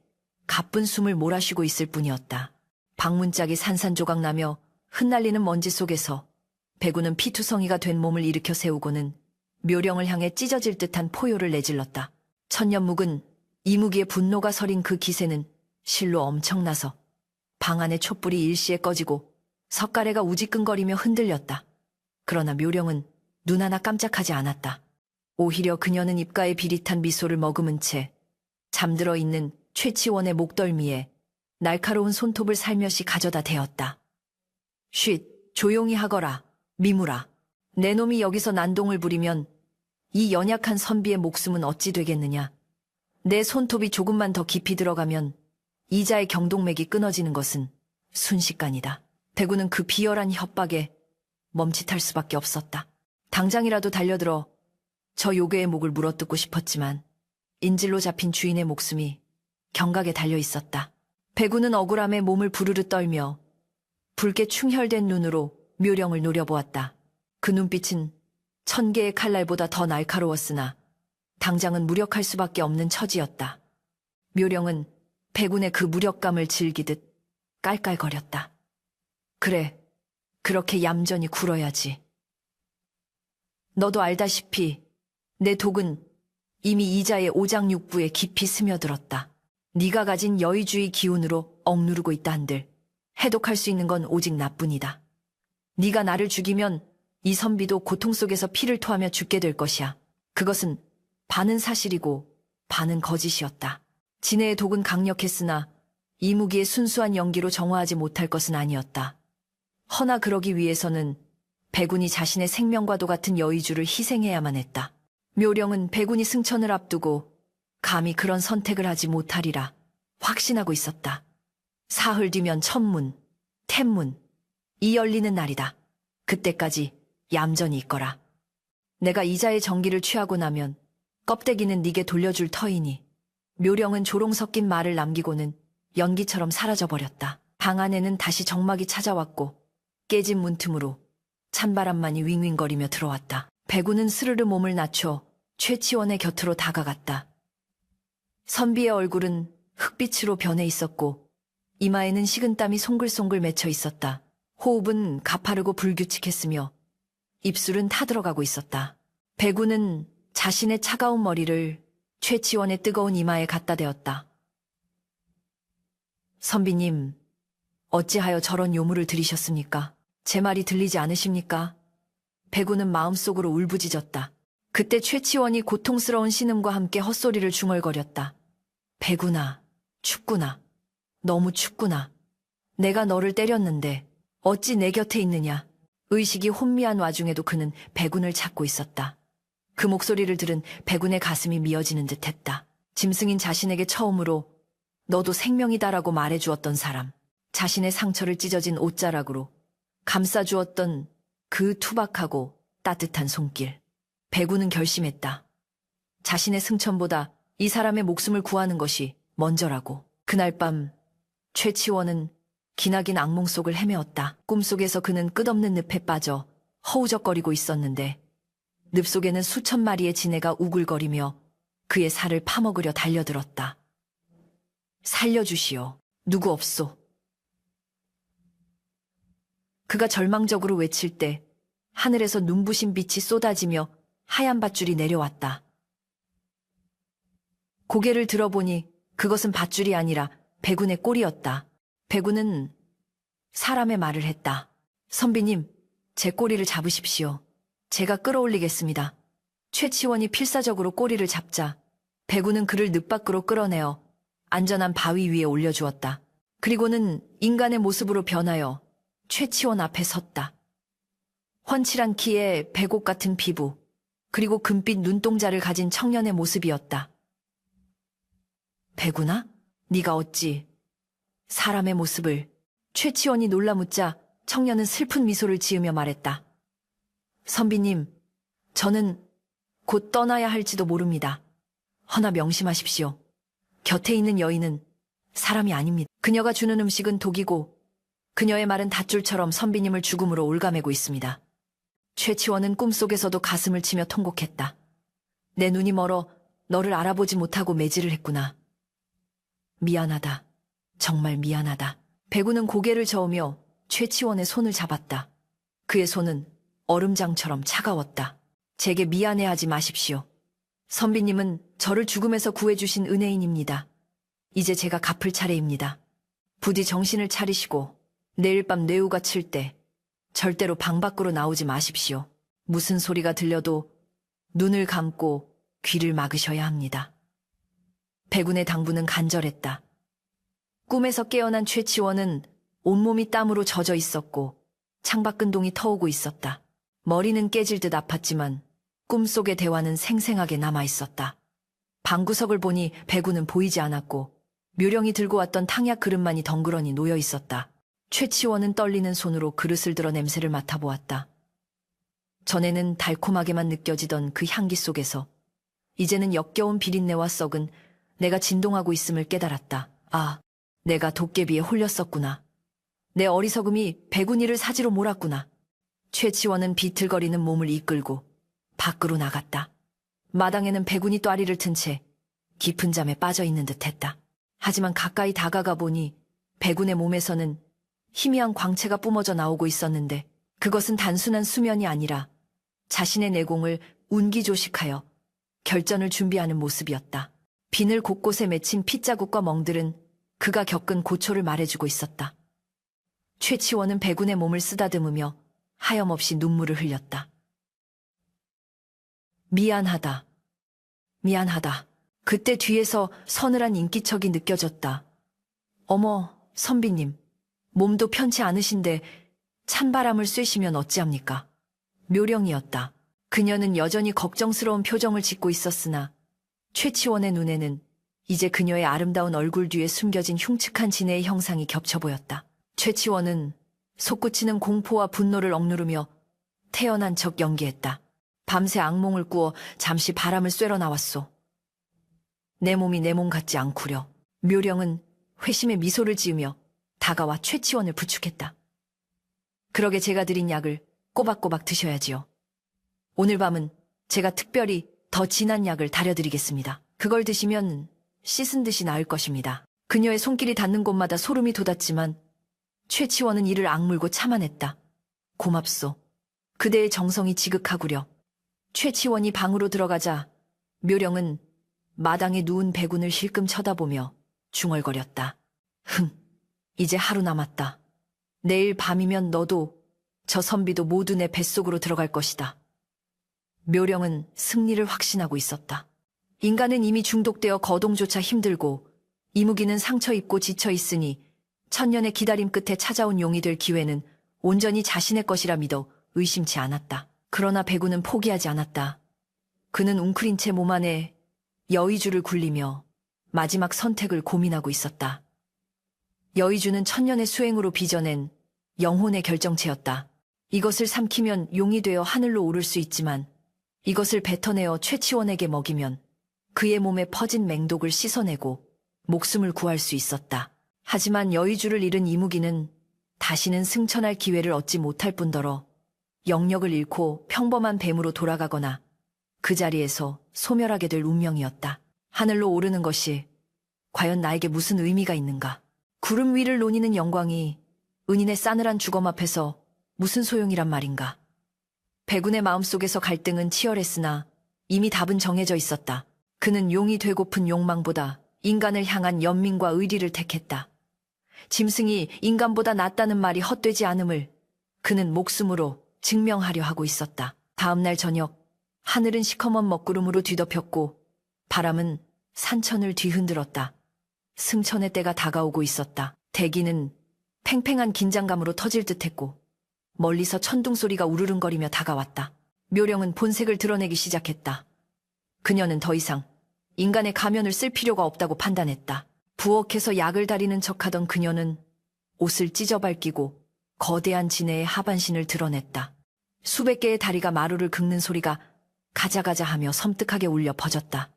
A: 가쁜 숨을 몰아쉬고 있을 뿐이었다. 방문짝이 산산조각 나며 흩날리는 먼지 속에서 배구는 피투성이가 된 몸을 일으켜 세우고는 묘령을 향해 찢어질 듯한 포효를 내질렀다. 천년묵은 이무기의 분노가 서린 그 기세는 실로 엄청나서 방 안의 촛불이 일시에 꺼지고 석가래가 우지끈거리며 흔들렸다. 그러나 묘령은 눈 하나 깜짝하지 않았다. 오히려 그녀는 입가에 비릿한 미소를 머금은 채 잠들어 있는 최치원의 목덜미에 날카로운 손톱을 살며시 가져다 대었다. 쉿, 조용히 하거라, 미무라. 내 놈이 여기서 난동을 부리면 이 연약한 선비의 목숨은 어찌 되겠느냐. 내 손톱이 조금만 더 깊이 들어가면 이자의 경동맥이 끊어지는 것은 순식간이다. 배구는 그 비열한 협박에 멈칫할 수밖에 없었다. 당장이라도 달려들어 저 요괴의 목을 물어뜯고 싶었지만 인질로 잡힌 주인의 목숨이 경각에 달려 있었다. 배구는 억울함에 몸을 부르르 떨며 붉게 충혈된 눈으로 묘령을 노려보았다. 그 눈빛은 1000개의 칼날보다 더 날카로웠으나 당장은 무력할 수밖에 없는 처지였다. 묘령은 배군의 그 무력감을 즐기듯 깔깔거렸다. 그래, 그렇게 얌전히 굴어야지. 너도 알다시피 내 독은 이미 이자의 오장육부에 깊이 스며들었다. 네가 가진 여의주의 기운으로 억누르고 있다 한들 해독할 수 있는 건 오직 나뿐이다. 네가 나를 죽이면 이 선비도 고통 속에서 피를 토하며 죽게 될 것이야. 그것은 반은 사실이고 반은 거짓이었다. 진해의 독은 강력했으나 이무기의 순수한 연기로 정화하지 못할 것은 아니었다. 허나 그러기 위해서는 배군이 자신의 생명과도 같은 여의주를 희생해야만 했다. 묘령은 배군이 승천을 앞두고 감히 그런 선택을 하지 못하리라 확신하고 있었다. 사흘 뒤면 천문, 텐문, 이 열리는 날이다. 그때까지 얌전히 있거라. 내가 이자의 정기를 취하고 나면 껍데기는 네게 돌려줄 터이니 묘령은 조롱 섞인 말을 남기고는 연기처럼 사라져버렸다. 방 안에는 다시 정막이 찾아왔고 깨진 문틈으로 찬바람만이 윙윙거리며 들어왔다. 배구는 스르르 몸을 낮춰 최치원의 곁으로 다가갔다. 선비의 얼굴은 흑빛으로 변해 있었고 이마에는 식은땀이 송글송글 맺혀 있었다. 호흡은 가파르고 불규칙했으며 입술은 타들어가고 있었다. 배구는 자신의 차가운 머리를 최치원의 뜨거운 이마에 갖다 대었다. 선비님, 어찌하여 저런 요물을 들이셨습니까? 제 말이 들리지 않으십니까? 배구는 마음속으로 울부짖었다. 그때 최치원이 고통스러운 신음과 함께 헛소리를 중얼거렸다. 배구나, 춥구나. 너무 춥구나. 내가 너를 때렸는데 어찌 내 곁에 있느냐. 의식이 혼미한 와중에도 그는 배군을 찾고 있었다. 그 목소리를 들은 배군의 가슴이 미어지는 듯했다. 짐승인 자신에게 처음으로 너도 생명이다라고 말해주었던 사람, 자신의 상처를 찢어진 옷자락으로 감싸주었던 그 투박하고 따뜻한 손길. 배군은 결심했다. 자신의 승천보다 이 사람의 목숨을 구하는 것이 먼저라고. 그날 밤 최치원은 기나긴 악몽 속을 헤매었다. 꿈속에서 그는 끝없는 늪에 빠져 허우적거리고 있었는데 늪 속에는 수천 마리의 지네가 우글거리며 그의 살을 파먹으려 달려들었다. 살려주시오. 누구 없소. 그가 절망적으로 외칠 때 하늘에서 눈부신 빛이 쏟아지며 하얀 밧줄이 내려왔다. 고개를 들어보니 그것은 밧줄이 아니라 배군의 꼬리였다. 배군은 사람의 말을 했다. 선비님, 제 꼬리를 잡으십시오. 제가 끌어올리겠습니다. 최치원이 필사적으로 꼬리를 잡자 배군은 그를 늪 밖으로 끌어내어 안전한 바위 위에 올려주었다. 그리고는 인간의 모습으로 변하여 최치원 앞에 섰다. 훤칠한 키에 백옥 같은 피부, 그리고 금빛 눈동자를 가진 청년의 모습이었다. 배구나? 네가 어찌 사람의 모습을. 최치원이 놀라 묻자 청년은 슬픈 미소를 지으며 말했다. 선비님, 저는 곧 떠나야 할지도 모릅니다. 허나 명심하십시오. 곁에 있는 여인은 사람이 아닙니다. 그녀가 주는 음식은 독이고 그녀의 말은 닷줄처럼 선비님을 죽음으로 올가매고 있습니다. 최치원은 꿈속에서도 가슴을 치며 통곡했다. 내 눈이 멀어 너를 알아보지 못하고 매질을 했구나. 미안하다. 정말 미안하다. 배구는 고개를 저으며 최치원의 손을 잡았다. 그의 손은 얼음장처럼 차가웠다. 제게 미안해하지 마십시오. 선비님은 저를 죽음에서 구해주신 은혜인입니다. 이제 제가 갚을 차례입니다. 부디 정신을 차리시고 내일 밤 뇌우가 칠 때 절대로 방 밖으로 나오지 마십시오. 무슨 소리가 들려도 눈을 감고 귀를 막으셔야 합니다. 배군의 당부는 간절했다. 꿈에서 깨어난 최치원은 온몸이 땀으로 젖어 있었고 창밖근동이 터오고 있었다. 머리는 깨질 듯 아팠지만 꿈속의 대화는 생생하게 남아있었다. 방구석을 보니 배군은 보이지 않았고 묘령이 들고 왔던 탕약 그릇만이 덩그러니 놓여 있었다. 최치원은 떨리는 손으로 그릇을 들어 냄새를 맡아보았다. 전에는 달콤하게만 느껴지던 그 향기 속에서 이제는 역겨운 비린내와 썩은 내가 진동하고 있음을 깨달았다. 아, 내가 도깨비에 홀렸었구나. 내 어리석음이 배군이를 사지로 몰았구나. 최치원은 비틀거리는 몸을 이끌고 밖으로 나갔다. 마당에는 배군이 또아리를 튼 채 깊은 잠에 빠져있는 듯했다. 하지만 가까이 다가가 보니 배군의 몸에서는 희미한 광채가 뿜어져 나오고 있었는데 그것은 단순한 수면이 아니라 자신의 내공을 운기조식하여 결전을 준비하는 모습이었다. 비늘 곳곳에 맺힌 핏자국과 멍들은 그가 겪은 고초를 말해주고 있었다. 최치원은 배군의 몸을 쓰다듬으며 하염없이 눈물을 흘렸다. 미안하다. 미안하다. 그때 뒤에서 서늘한 인기척이 느껴졌다. 어머, 선비님. 몸도 편치 않으신데 찬바람을 쐬시면 어찌합니까? 묘령이었다. 그녀는 여전히 걱정스러운 표정을 짓고 있었으나 최치원의 눈에는 이제 그녀의 아름다운 얼굴 뒤에 숨겨진 흉측한 진해의 형상이 겹쳐 보였다. 최치원은 솟구치는 공포와 분노를 억누르며 태어난 척 연기했다. 밤새 악몽을 꾸어 잠시 바람을 쐬러 나왔소. 내 몸이 내 몸 같지 않구려. 묘령은 회심의 미소를 지으며 다가와 최치원을 부축했다. 그러게 제가 드린 약을 꼬박꼬박 드셔야지요. 오늘 밤은 제가 특별히 더 진한 약을 다려드리겠습니다. 그걸 드시면 씻은 듯이 나을 것입니다. 그녀의 손길이 닿는 곳마다 소름이 돋았지만 최치원은 이를 악물고 참아냈다. 고맙소. 그대의 정성이 지극하구려. 최치원이 방으로 들어가자 묘령은 마당에 누운 백운을 힐끔 쳐다보며 중얼거렸다. 이제 하루 남았다. 내일 밤이면 너도 저 선비도 모두 내 뱃속으로 들어갈 것이다. 묘령은 승리를 확신하고 있었다. 인간은 이미 중독되어 거동조차 힘들고 이무기는 상처 입고 지쳐 있으니 천년의 기다림 끝에 찾아온 용이 될 기회는 온전히 자신의 것이라 믿어 의심치 않았다. 그러나 백운은 포기하지 않았다. 그는 웅크린 채 몸 안에 여의주를 굴리며 마지막 선택을 고민하고 있었다. 여의주는 천년의 수행으로 빚어낸 영혼의 결정체였다. 이것을 삼키면 용이 되어 하늘로 오를 수 있지만 이것을 뱉어내어 최치원에게 먹이면 그의 몸에 퍼진 맹독을 씻어내고 목숨을 구할 수 있었다. 하지만 여의주를 잃은 이무기는 다시는 승천할 기회를 얻지 못할 뿐더러 영력을 잃고 평범한 뱀으로 돌아가거나 그 자리에서 소멸하게 될 운명이었다. 하늘로 오르는 것이 과연 나에게 무슨 의미가 있는가? 구름 위를 논이는 영광이 은인의 싸늘한 주검 앞에서 무슨 소용이란 말인가? 백운의 마음속에서 갈등은 치열했으나 이미 답은 정해져 있었다. 그는 용이 되고픈 욕망보다 인간을 향한 연민과 의리를 택했다. 짐승이 인간보다 낫다는 말이 헛되지 않음을 그는 목숨으로 증명하려 하고 있었다. 다음 날 저녁, 하늘은 시커먼 먹구름으로 뒤덮였고 바람은 산천을 뒤흔들었다. 승천의 때가 다가오고 있었다. 대기는 팽팽한 긴장감으로 터질 듯했고 멀리서 천둥 소리가 우르릉거리며 다가왔다. 묘령은 본색을 드러내기 시작했다. 그녀는 더 이상 인간의 가면을 쓸 필요가 없다고 판단했다. 부엌에서 약을 다리는 척하던 그녀는 옷을 찢어밟기고 거대한 지네의 하반신을 드러냈다. 수백 개의 다리가 마루를 긁는 소리가 가자가자 하며 섬뜩하게 울려 퍼졌다.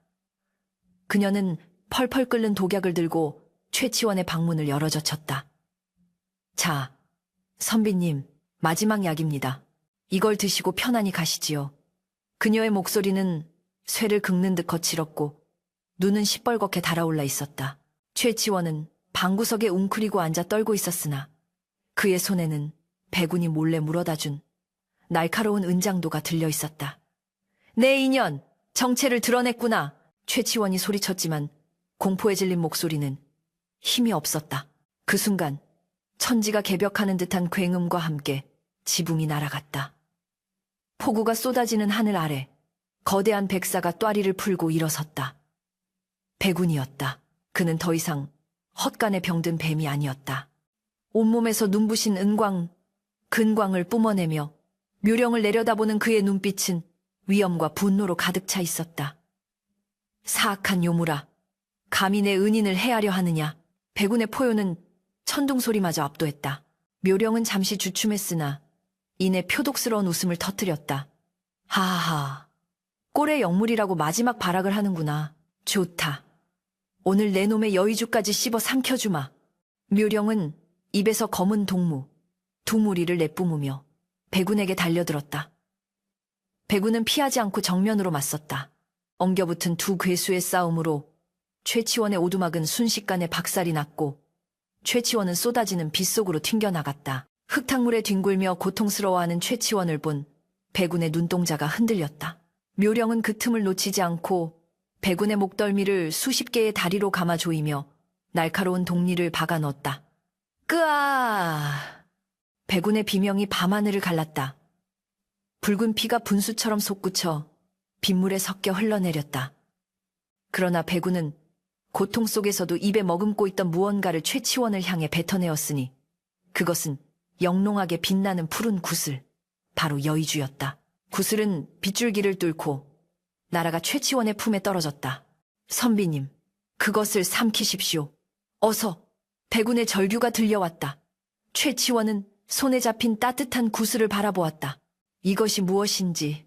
A: 그녀는 펄펄 끓는 독약을 들고 최치원의 방문을 열어젖혔다. 자, 선비님, 마지막 약입니다. 이걸 드시고 편안히 가시지요. 그녀의 목소리는 쇠를 긁는 듯 거칠었고 눈은 시뻘겋게 달아올라 있었다. 최치원은 방구석에 웅크리고 앉아 떨고 있었으나 그의 손에는 백운이 몰래 물어다준 날카로운 은장도가 들려 있었다. 내 인연, 정체를 드러냈구나. 최치원이 소리쳤지만 공포에 질린 목소리는 힘이 없었다. 그 순간 천지가 개벽하는 듯한 굉음과 함께 지붕이 날아갔다. 폭우가 쏟아지는 하늘 아래 거대한 백사가 똬리를 풀고 일어섰다. 백운이었다. 그는 더 이상 헛간에 병든 뱀이 아니었다. 온몸에서 눈부신 은광, 근광을 뿜어내며 묘령을 내려다보는 그의 눈빛은 위엄과 분노로 가득 차 있었다. 사악한 요무라, 감히 내 은인을 해하려 하느냐. 백운의 포효는 천둥 소리마저 압도했다. 묘령은 잠시 주춤했으나 이내 표독스러운 웃음을 터뜨렸다. 하하하, 꼴의 영물이라고 마지막 발악을 하는구나. 좋다. 오늘 내 놈의 여의주까지 씹어 삼켜주마. 묘령은 입에서 검은 동무, 두 무리를 내뿜으며 백운에게 달려들었다. 백운은 피하지 않고 정면으로 맞섰다. 엉겨붙은 두 괴수의 싸움으로 최치원의 오두막은 순식간에 박살이 났고 최치원은 쏟아지는 빗속으로 튕겨나갔다. 흙탕물에 뒹굴며 고통스러워하는 최치원을 본 백운의 눈동자가 흔들렸다. 묘령은 그 틈을 놓치지 않고 백운의 목덜미를 수십 개의 다리로 감아 조이며 날카로운 독리를 박아 넣었다. 끄아! 백운의 비명이 밤하늘을 갈랐다. 붉은 피가 분수처럼 솟구쳐 빗물에 섞여 흘러내렸다. 그러나 백운은 고통 속에서도 입에 머금고 있던 무언가를 최치원을 향해 뱉어내었으니 그것은 영롱하게 빛나는 푸른 구슬, 바로 여의주였다. 구슬은 빗줄기를 뚫고 날아가 최치원의 품에 떨어졌다. 선비님, 그것을 삼키십시오. 어서. 백운의 절규가 들려왔다. 최치원은 손에 잡힌 따뜻한 구슬을 바라보았다. 이것이 무엇인지,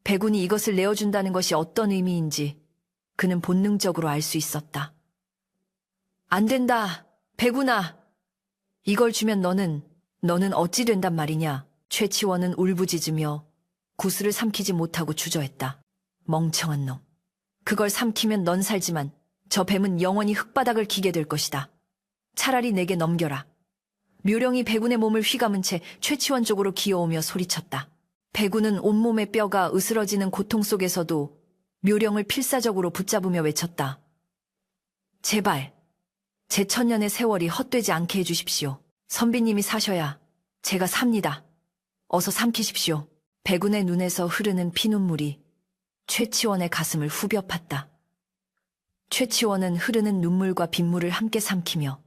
A: 백운이 이것을 내어준다는 것이 어떤 의미인지 그는 본능적으로 알 수 있었다. 안 된다, 백운아. 이걸 주면 너는 어찌 된단 말이냐. 최치원은 울부짖으며 구슬을 삼키지 못하고 주저했다. 멍청한 놈. 그걸 삼키면 넌 살지만 저 뱀은 영원히 흙바닥을 기게 될 것이다. 차라리 내게 넘겨라. 묘령이 백운의 몸을 휘감은 채 최치원 쪽으로 기어오며 소리쳤다. 백운은 온몸의 뼈가 으스러지는 고통 속에서도 묘령을 필사적으로 붙잡으며 외쳤다. 제발, 제 천년의 세월이 헛되지 않게 해주십시오. 선비님이 사셔야 제가 삽니다. 어서 삼키십시오. 백운의 눈에서 흐르는 피눈물이 최치원의 가슴을 후벼 팠다. 최치원은 흐르는 눈물과 빗물을 함께 삼키며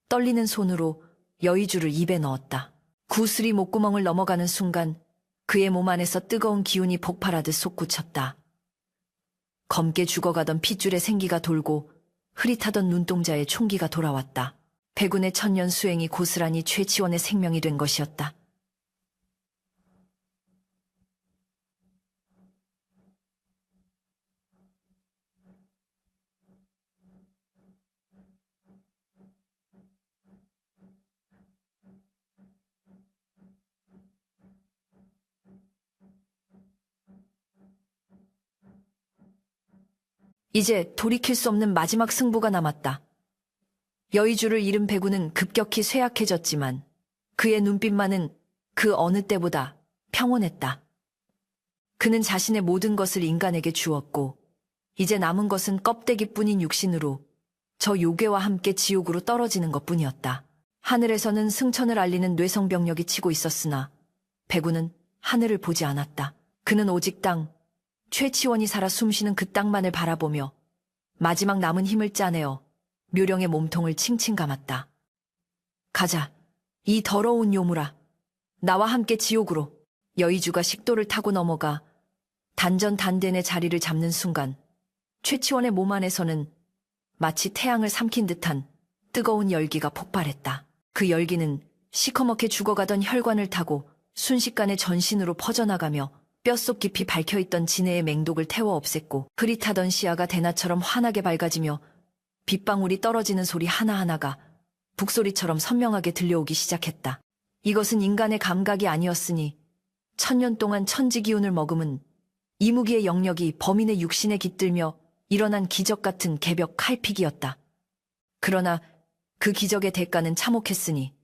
A: 떨리는 손으로 여의주를 입에 넣었다. 구슬이 목구멍을 넘어가는 순간 그의 몸 안에서 뜨거운 기운이 폭발하듯 솟구쳤다. 검게 죽어가던 핏줄에 생기가 돌고 흐릿하던 눈동자에 총기가 돌아왔다. 백운의 천년 수행이 고스란히 최치원의 생명이 된 것이었다. 이제 돌이킬 수 없는 마지막 승부가 남았다. 여의주를 잃은 백운은 급격히 쇠약해졌지만 그의 눈빛만은 그 어느 때보다 평온했다. 그는 자신의 모든 것을 인간에게 주었고 이제 남은 것은 껍데기뿐인 육신으로 저 요괴와 함께 지옥으로 떨어지는 것뿐이었다. 하늘에서는 승천을 알리는 뇌성병력이 치고 있었으나 백운은 하늘을 보지 않았다. 그는 오직 땅, 최치원이 살아 숨쉬는 그 땅만을 바라보며 마지막 남은 힘을 짜내어 묘령의 몸통을 칭칭 감았다. 가자, 이 더러운 요물아. 나와 함께 지옥으로. 여의주가 식도를 타고 넘어가 단전단덴의 자리를 잡는 순간 최치원의 몸 안에서는 마치 태양을 삼킨 듯한 뜨거운 열기가 폭발했다. 그 열기는 시커멓게 죽어가던 혈관을 타고 순식간에 전신으로 퍼져나가며 뼛속 깊이 박혀있던 진해의 맹독을 태워 없앴고 흐릿하던 시야가 대낮처럼 환하게 밝아지며 빗방울이 떨어지는 소리 하나하나가 북소리처럼 선명하게 들려오기 시작했다. 이것은 인간의 감각이 아니었으니 천년 동안 천지 기운을 머금은 이무기의 영역이 범인의 육신에 깃들며 일어난 기적 같은 개벽 칼픽이었다. 그러나 그 기적의 대가는 참혹했으니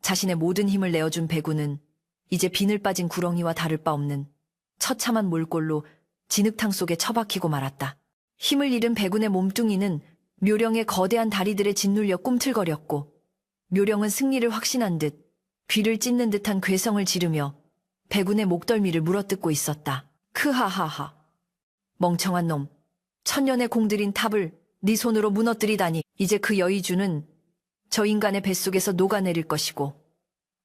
A: 자신의 모든 힘을 내어준 백운은 이제 비늘 빠진 구렁이와 다를 바 없는 처참한 몰골로 진흙탕 속에 처박히고 말았다. 힘을 잃은 백운의 몸뚱이는 묘령의 거대한 다리들에 짓눌려 꿈틀거렸고 묘령은 승리를 확신한 듯 귀를 찢는 듯한 괴성을 지르며 백운의 목덜미를 물어뜯고 있었다. 크하하하. 멍청한 놈. 천년의 공들인 탑을 네 손으로 무너뜨리다니. 이제 그 여의주는 저 인간의 뱃속에서 녹아내릴 것이고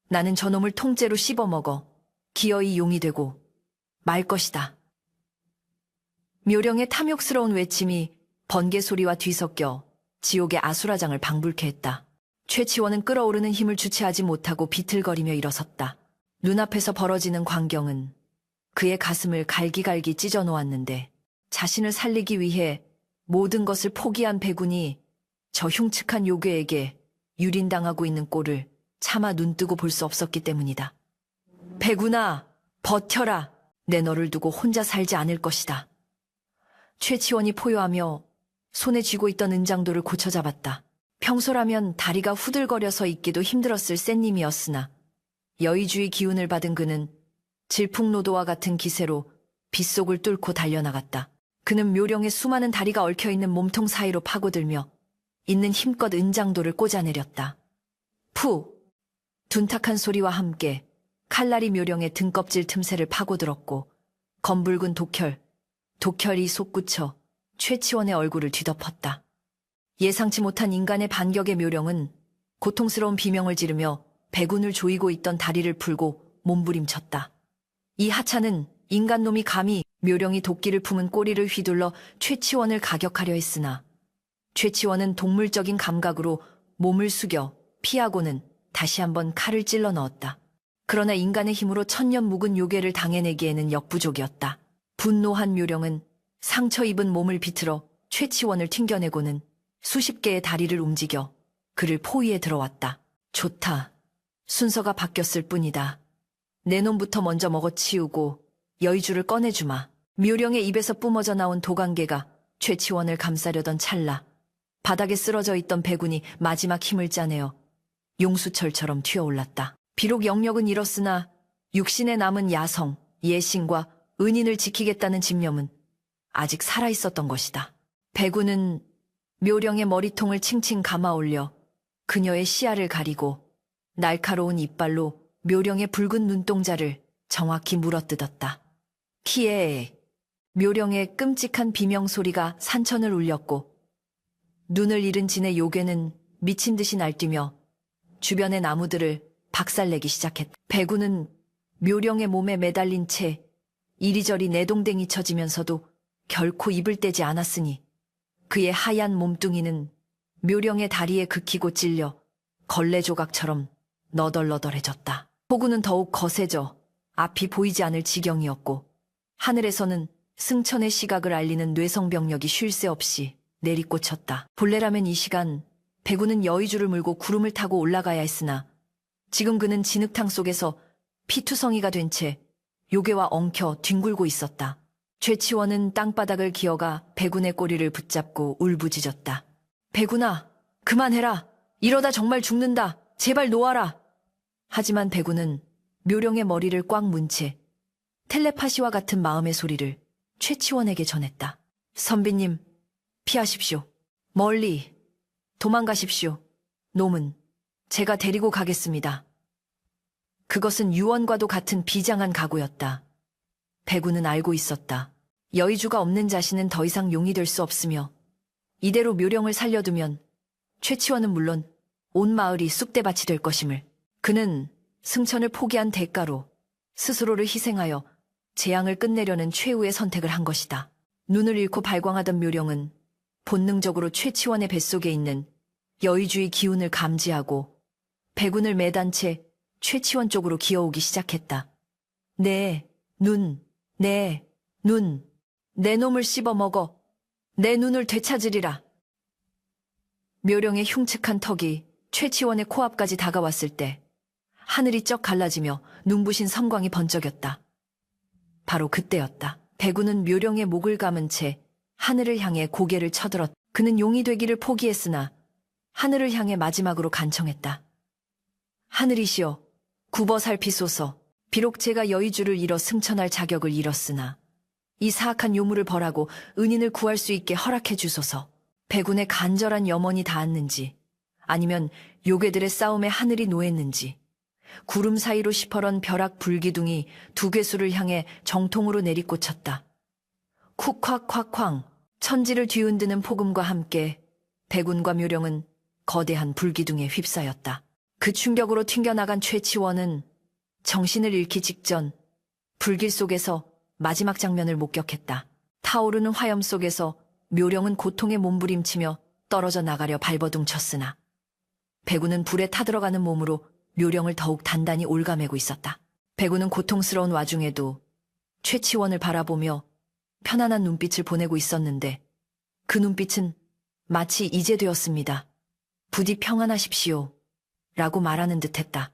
A: 나는 저놈을 통째로 씹어먹어 기어이 용이 되고 말 것이다. 묘령의 탐욕스러운 외침이 번개 소리와 뒤섞여 지옥의 아수라장을 방불케 했다. 최치원은 끓어오르는 힘을 주체하지 못하고 비틀거리며 일어섰다. 눈앞에서 벌어지는 광경은 그의 가슴을 갈기갈기 찢어 놓았는데 자신을 살리기 위해 모든 것을 포기한 백운이 저 흉측한 요괴에게 유린당하고 있는 꼴을 차마 눈뜨고 볼 수 없었기 때문이다. 백운아, 버텨라. 내 너를 두고 혼자 살지 않을 것이다. 최치원이 포효하며 손에 쥐고 있던 은장도를 고쳐잡았다. 평소라면 다리가 후들거려서 있기도 힘들었을 샌님이었으나 여의주의 기운을 받은 그는 질풍노도와 같은 기세로 빗속을 뚫고 달려나갔다. 그는 묘령의 수많은 다리가 얽혀있는 몸통 사이로 파고들며 있는 힘껏 은장도를 꽂아내렸다. 푸! 둔탁한 소리와 함께 칼날이 묘령의 등껍질 틈새를 파고들었고 검붉은 독혈이 솟구쳐 최치원의 얼굴을 뒤덮었다. 예상치 못한 인간의 반격의 묘령은 고통스러운 비명을 지르며 백운을 조이고 있던 다리를 풀고 몸부림쳤다. 이 하찮은 인간놈이 감히 묘령이 도끼를 품은 꼬리를 휘둘러 최치원을 가격하려 했으나 최치원은 동물적인 감각으로 몸을 숙여 피하고는 다시 한번 칼을 찔러 넣었다. 그러나 인간의 힘으로 천년 묵은 요괴를 당해내기에는 역부족이었다. 분노한 묘령은 상처 입은 몸을 비틀어 최치원을 튕겨내고는 수십 개의 다리를 움직여 그를 포위에 들어왔다. 좋다. 순서가 바뀌었을 뿐이다. 내 놈부터 먼저 먹어치우고 여의주를 꺼내주마. 묘령의 입에서 뿜어져 나온 도관계가 최치원을 감싸려던 찰나 바닥에 쓰러져 있던 백운이 마지막 힘을 짜내어 용수철처럼 튀어올랐다. 비록 영력은 잃었으나 육신에 남은 야성, 예신과 은인을 지키겠다는 집념은 아직 살아있었던 것이다. 백운은 묘령의 머리통을 칭칭 감아올려 그녀의 시야를 가리고 날카로운 이빨로 묘령의 붉은 눈동자를 정확히 물어뜯었다. 키에 묘령의 끔찍한 비명소리가 산천을 울렸고 눈을 잃은 진의 요괴는 미친 듯이 날뛰며 주변의 나무들을 박살내기 시작했다. 백운은 묘령의 몸에 매달린 채 이리저리 내동댕이 쳐지면서도 결코 입을 떼지 않았으니 그의 하얀 몸뚱이는 묘령의 다리에 긁히고 찔려 걸레 조각처럼 너덜너덜해졌다. 폭우는 더욱 거세져 앞이 보이지 않을 지경이었고 하늘에서는 승천의 시각을 알리는 뇌성병력이 쉴 새 없이 내리꽂혔다. 본래라면 이 시간 백운은 여의주를 물고 구름을 타고 올라가야 했으나 지금 그는 진흙탕 속에서 피투성이가 된 채 요괴와 엉켜 뒹굴고 있었다. 최치원은 땅바닥을 기어가 백운의 꼬리를 붙잡고 울부짖었다. 백운아, 그만해라. 이러다 정말 죽는다. 제발 놓아라. 하지만 백운은 묘령의 머리를 꽉 문 채 텔레파시와 같은 마음의 소리를 최치원에게 전했다. 선비님, 피하십시오. 멀리 도망가십시오. 놈은 제가 데리고 가겠습니다. 그것은 유언과도 같은 비장한 각오였다. 백운은 알고 있었다. 여의주가 없는 자신은 더 이상 용이 될 수 없으며 이대로 묘령을 살려두면 최치원은 물론 온 마을이 쑥대밭이 될 것임을. 그는 승천을 포기한 대가로 스스로를 희생하여 재앙을 끝내려는 최후의 선택을 한 것이다. 눈을 잃고 발광하던 묘령은 본능적으로 최치원의 뱃속에 있는 여의주의 기운을 감지하고 백운을 매단 채 최치원 쪽으로 기어오기 시작했다. 내 눈, 내 놈을 씹어먹어. 내 눈을 되찾으리라. 묘령의 흉측한 턱이 최치원의 코앞까지 다가왔을 때 하늘이 쩍 갈라지며 눈부신 섬광이 번쩍였다. 바로 그때였다. 백운은 묘령의 목을 감은 채 하늘을 향해 고개를 쳐들었다. 그는 용이 되기를 포기했으나 하늘을 향해 마지막으로 간청했다. 하늘이시여, 굽어 살피소서. 비록 제가 여의주를 잃어 승천할 자격을 잃었으나 이 사악한 요물을 벌하고 은인을 구할 수 있게 허락해 주소서. 백운의 간절한 염원이 닿았는지 아니면 요괴들의 싸움에 하늘이 노했는지 구름 사이로 시퍼런 벼락 불기둥이 두 괴수를 향해 정통으로 내리꽂혔다. 쿡콱콱쾅 천지를 뒤흔드는 폭음과 함께 백운과 묘령은 거대한 불기둥에 휩싸였다. 그 충격으로 튕겨나간 최치원은 정신을 잃기 직전 불길 속에서 마지막 장면을 목격했다. 타오르는 화염 속에서 묘령은 고통에 몸부림치며 떨어져 나가려 발버둥 쳤으나 백운은 불에 타들어가는 몸으로 묘령을 더욱 단단히 올가매고 있었다. 백운은 고통스러운 와중에도 최치원을 바라보며 편안한 눈빛을 보내고 있었는데 그 눈빛은 마치 이제 되었습니다. 부디 평안하십시오. 라고 말하는 듯했다.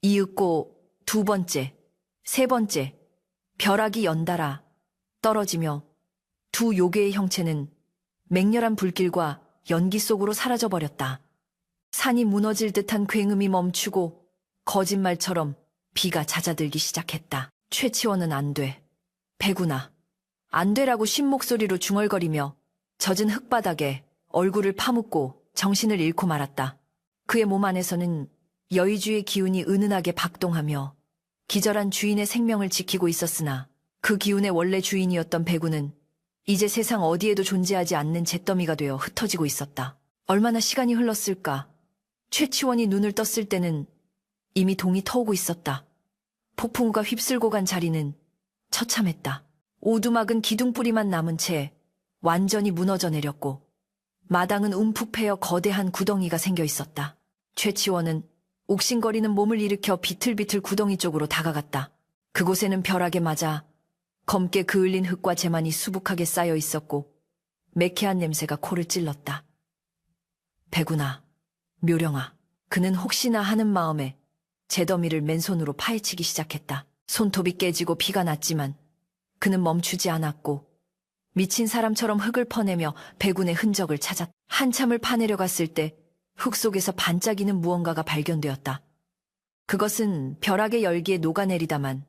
A: 이윽고 두 번째, 세 번째, 벼락이 연달아 떨어지며 두 요괴의 형체는 맹렬한 불길과 연기 속으로 사라져버렸다. 산이 무너질 듯한 굉음이 멈추고 거짓말처럼 비가 잦아들기 시작했다. 최치원은 안 돼. 백운아, 안 되라고 쉰 목소리로 중얼거리며 젖은 흙바닥에 얼굴을 파묻고 정신을 잃고 말았다. 그의 몸 안에서는 여의주의 기운이 은은하게 박동하며 기절한 주인의 생명을 지키고 있었으나 그 기운의 원래 주인이었던 백운은 이제 세상 어디에도 존재하지 않는 잿더미가 되어 흩어지고 있었다. 얼마나 시간이 흘렀을까? 최치원이 눈을 떴을 때는 이미 동이 터오고 있었다. 폭풍우가 휩쓸고 간 자리는 처참했다. 오두막은 기둥뿌리만 남은 채 완전히 무너져 내렸고 마당은 움푹 패여 거대한 구덩이가 생겨 있었다. 최치원은 옥신거리는 몸을 일으켜 비틀비틀 구덩이 쪽으로 다가갔다. 그곳에는 벼락에 맞아 검게 그을린 흙과 재만이 수북하게 쌓여 있었고 매캐한 냄새가 코를 찔렀다. 백운아, 묘령아. 그는 혹시나 하는 마음에 재더미를 맨손으로 파헤치기 시작했다. 손톱이 깨지고 피가 났지만 그는 멈추지 않았고 미친 사람처럼 흙을 퍼내며 백운의 흔적을 찾았다. 한참을 파내려갔을 때 흙 속에서 반짝이는 무언가가 발견되었다. 그것은 벼락의 열기에 녹아내리다만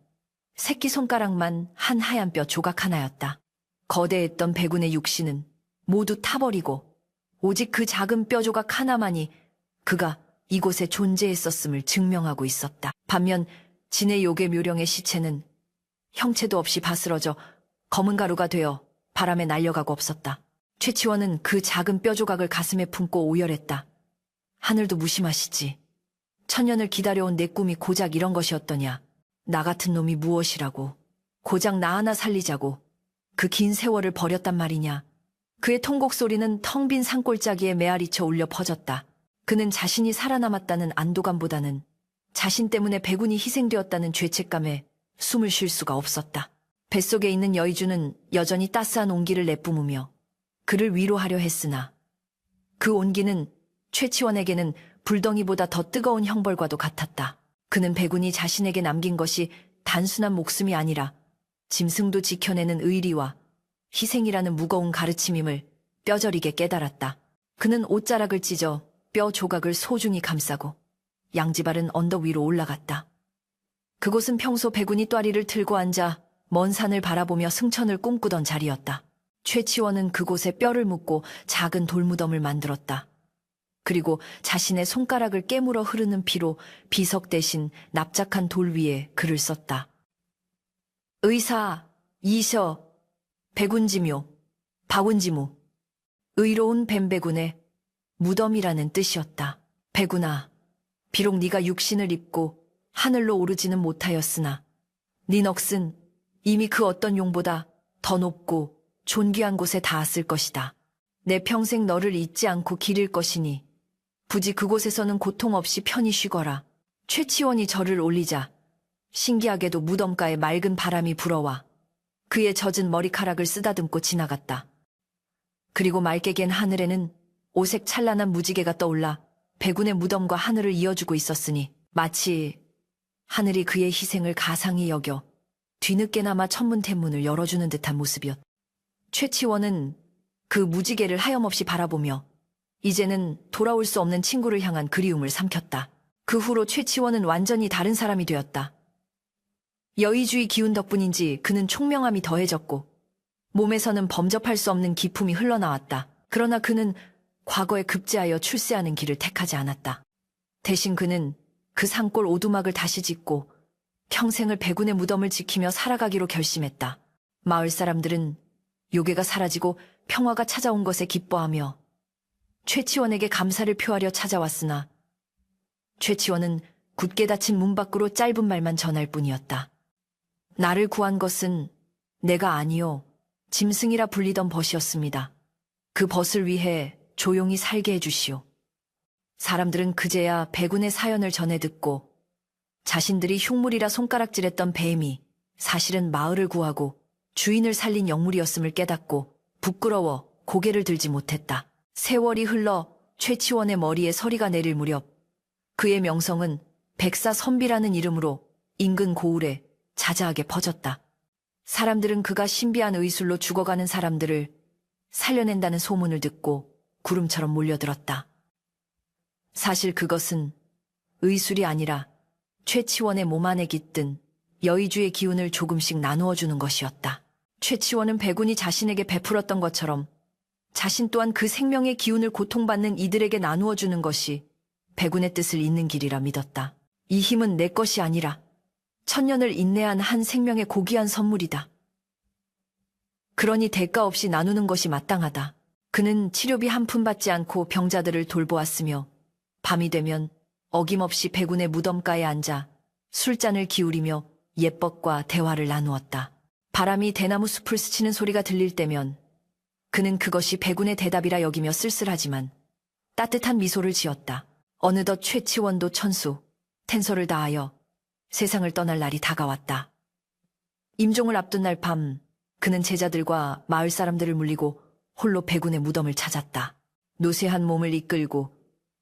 A: 새끼손가락만 한 하얀 뼈 조각 하나였다. 거대했던 백운의 육신은 모두 타버리고 오직 그 작은 뼈 조각 하나만이 그가 이곳에 존재했었음을 증명하고 있었다. 반면 진의 요괴 묘령의 시체는 형체도 없이 바스러져 검은 가루가 되어 바람에 날려가고 없었다. 최치원은 그 작은 뼈 조각을 가슴에 품고 오열했다. 하늘도 무심하시지. 천년을 기다려온 내 꿈이 고작 이런 것이었더냐. 나 같은 놈이 무엇이라고. 고작 나 하나 살리자고. 그 긴 세월을 버렸단 말이냐. 그의 통곡 소리는 텅 빈 산골짜기에 메아리쳐 울려 퍼졌다. 그는 자신이 살아남았다는 안도감보다는 자신 때문에 백운이 희생되었다는 죄책감에 숨을 쉴 수가 없었다. 뱃속에 있는 여의주는 여전히 따스한 온기를 내뿜으며 그를 위로하려 했으나 그 온기는 최치원에게는 불덩이보다 더 뜨거운 형벌과도 같았다. 그는 백운이 자신에게 남긴 것이 단순한 목숨이 아니라 짐승도 지켜내는 의리와 희생이라는 무거운 가르침임을 뼈저리게 깨달았다. 그는 옷자락을 찢어 뼈 조각을 소중히 감싸고 양지바른 언덕 위로 올라갔다. 그곳은 평소 백운이 또아리를 들고 앉아 먼 산을 바라보며 승천을 꿈꾸던 자리였다. 최치원은 그곳에 뼈를 묻고 작은 돌무덤을 만들었다. 그리고 자신의 손가락을 깨물어 흐르는 피로 비석 대신 납작한 돌 위에 글을 썼다. 의사, 이셔, 백운지묘, 박운지무, 의로운 뱀백운의 무덤이라는 뜻이었다. 백운아, 비록 네가 육신을 입고 하늘로 오르지는 못하였으나 네 넋은 이미 그 어떤 용보다 더 높고 존귀한 곳에 닿았을 것이다. 내 평생 너를 잊지 않고 기릴 것이니 부디 그곳에서는 고통 없이 편히 쉬거라. 최치원이 절을 올리자 신기하게도 무덤가에 맑은 바람이 불어와 그의 젖은 머리카락을 쓰다듬고 지나갔다. 그리고 맑게 갠 하늘에는 오색 찬란한 무지개가 떠올라 백운의 무덤과 하늘을 이어주고 있었으니 마치 하늘이 그의 희생을 가상히 여겨 뒤늦게나마 천문태문을 열어주는 듯한 모습이었다. 최치원은 그 무지개를 하염없이 바라보며 이제는 돌아올 수 없는 친구를 향한 그리움을 삼켰다. 그 후로 최치원은 완전히 다른 사람이 되었다. 여의주의 기운 덕분인지 그는 총명함이 더해졌고 몸에서는 범접할 수 없는 기품이 흘러나왔다. 그러나 그는 과거에 급제하여 출세하는 길을 택하지 않았다. 대신 그는 그 산골 오두막을 다시 짓고 평생을 백운의 무덤을 지키며 살아가기로 결심했다. 마을 사람들은 요괴가 사라지고 평화가 찾아온 것에 기뻐하며 최치원에게 감사를 표하려 찾아왔으나 최치원은 굳게 닫힌 문 밖으로 짧은 말만 전할 뿐이었다. 나를 구한 것은 내가 아니요 짐승이라 불리던 벗이었습니다. 그 벗을 위해 조용히 살게 해주시오. 사람들은 그제야 백운의 사연을 전해 듣고 자신들이 흉물이라 손가락질했던 뱀이 사실은 마을을 구하고 주인을 살린 영물이었음을 깨닫고 부끄러워 고개를 들지 못했다. 세월이 흘러 최치원의 머리에 서리가 내릴 무렵 그의 명성은 백사선비라는 이름으로 인근 고을에 자자하게 퍼졌다. 사람들은 그가 신비한 의술로 죽어가는 사람들을 살려낸다는 소문을 듣고 구름처럼 몰려들었다. 사실 그것은 의술이 아니라 최치원의 몸 안에 깃든 여의주의 기운을 조금씩 나누어 주는 것이었다. 최치원은 백운이 자신에게 베풀었던 것처럼 자신 또한 그 생명의 기운을 고통받는 이들에게 나누어 주는 것이 백운의 뜻을 잇는 길이라 믿었다. 이 힘은 내 것이 아니라 천년을 인내한 한 생명의 고귀한 선물이다. 그러니 대가 없이 나누는 것이 마땅하다. 그는 치료비 한 푼 받지 않고 병자들을 돌보았으며 밤이 되면 어김없이 백운의 무덤가에 앉아 술잔을 기울이며 예법과 대화를 나누었다. 바람이 대나무 숲을 스치는 소리가 들릴 때면 그는 그것이 백운의 대답이라 여기며 쓸쓸하지만 따뜻한 미소를 지었다. 어느덧 최치원도 천수, 텐서를 다하여 세상을 떠날 날이 다가왔다. 임종을 앞둔 날 밤 그는 제자들과 마을 사람들을 물리고 홀로 백운의 무덤을 찾았다. 노쇠한 몸을 이끌고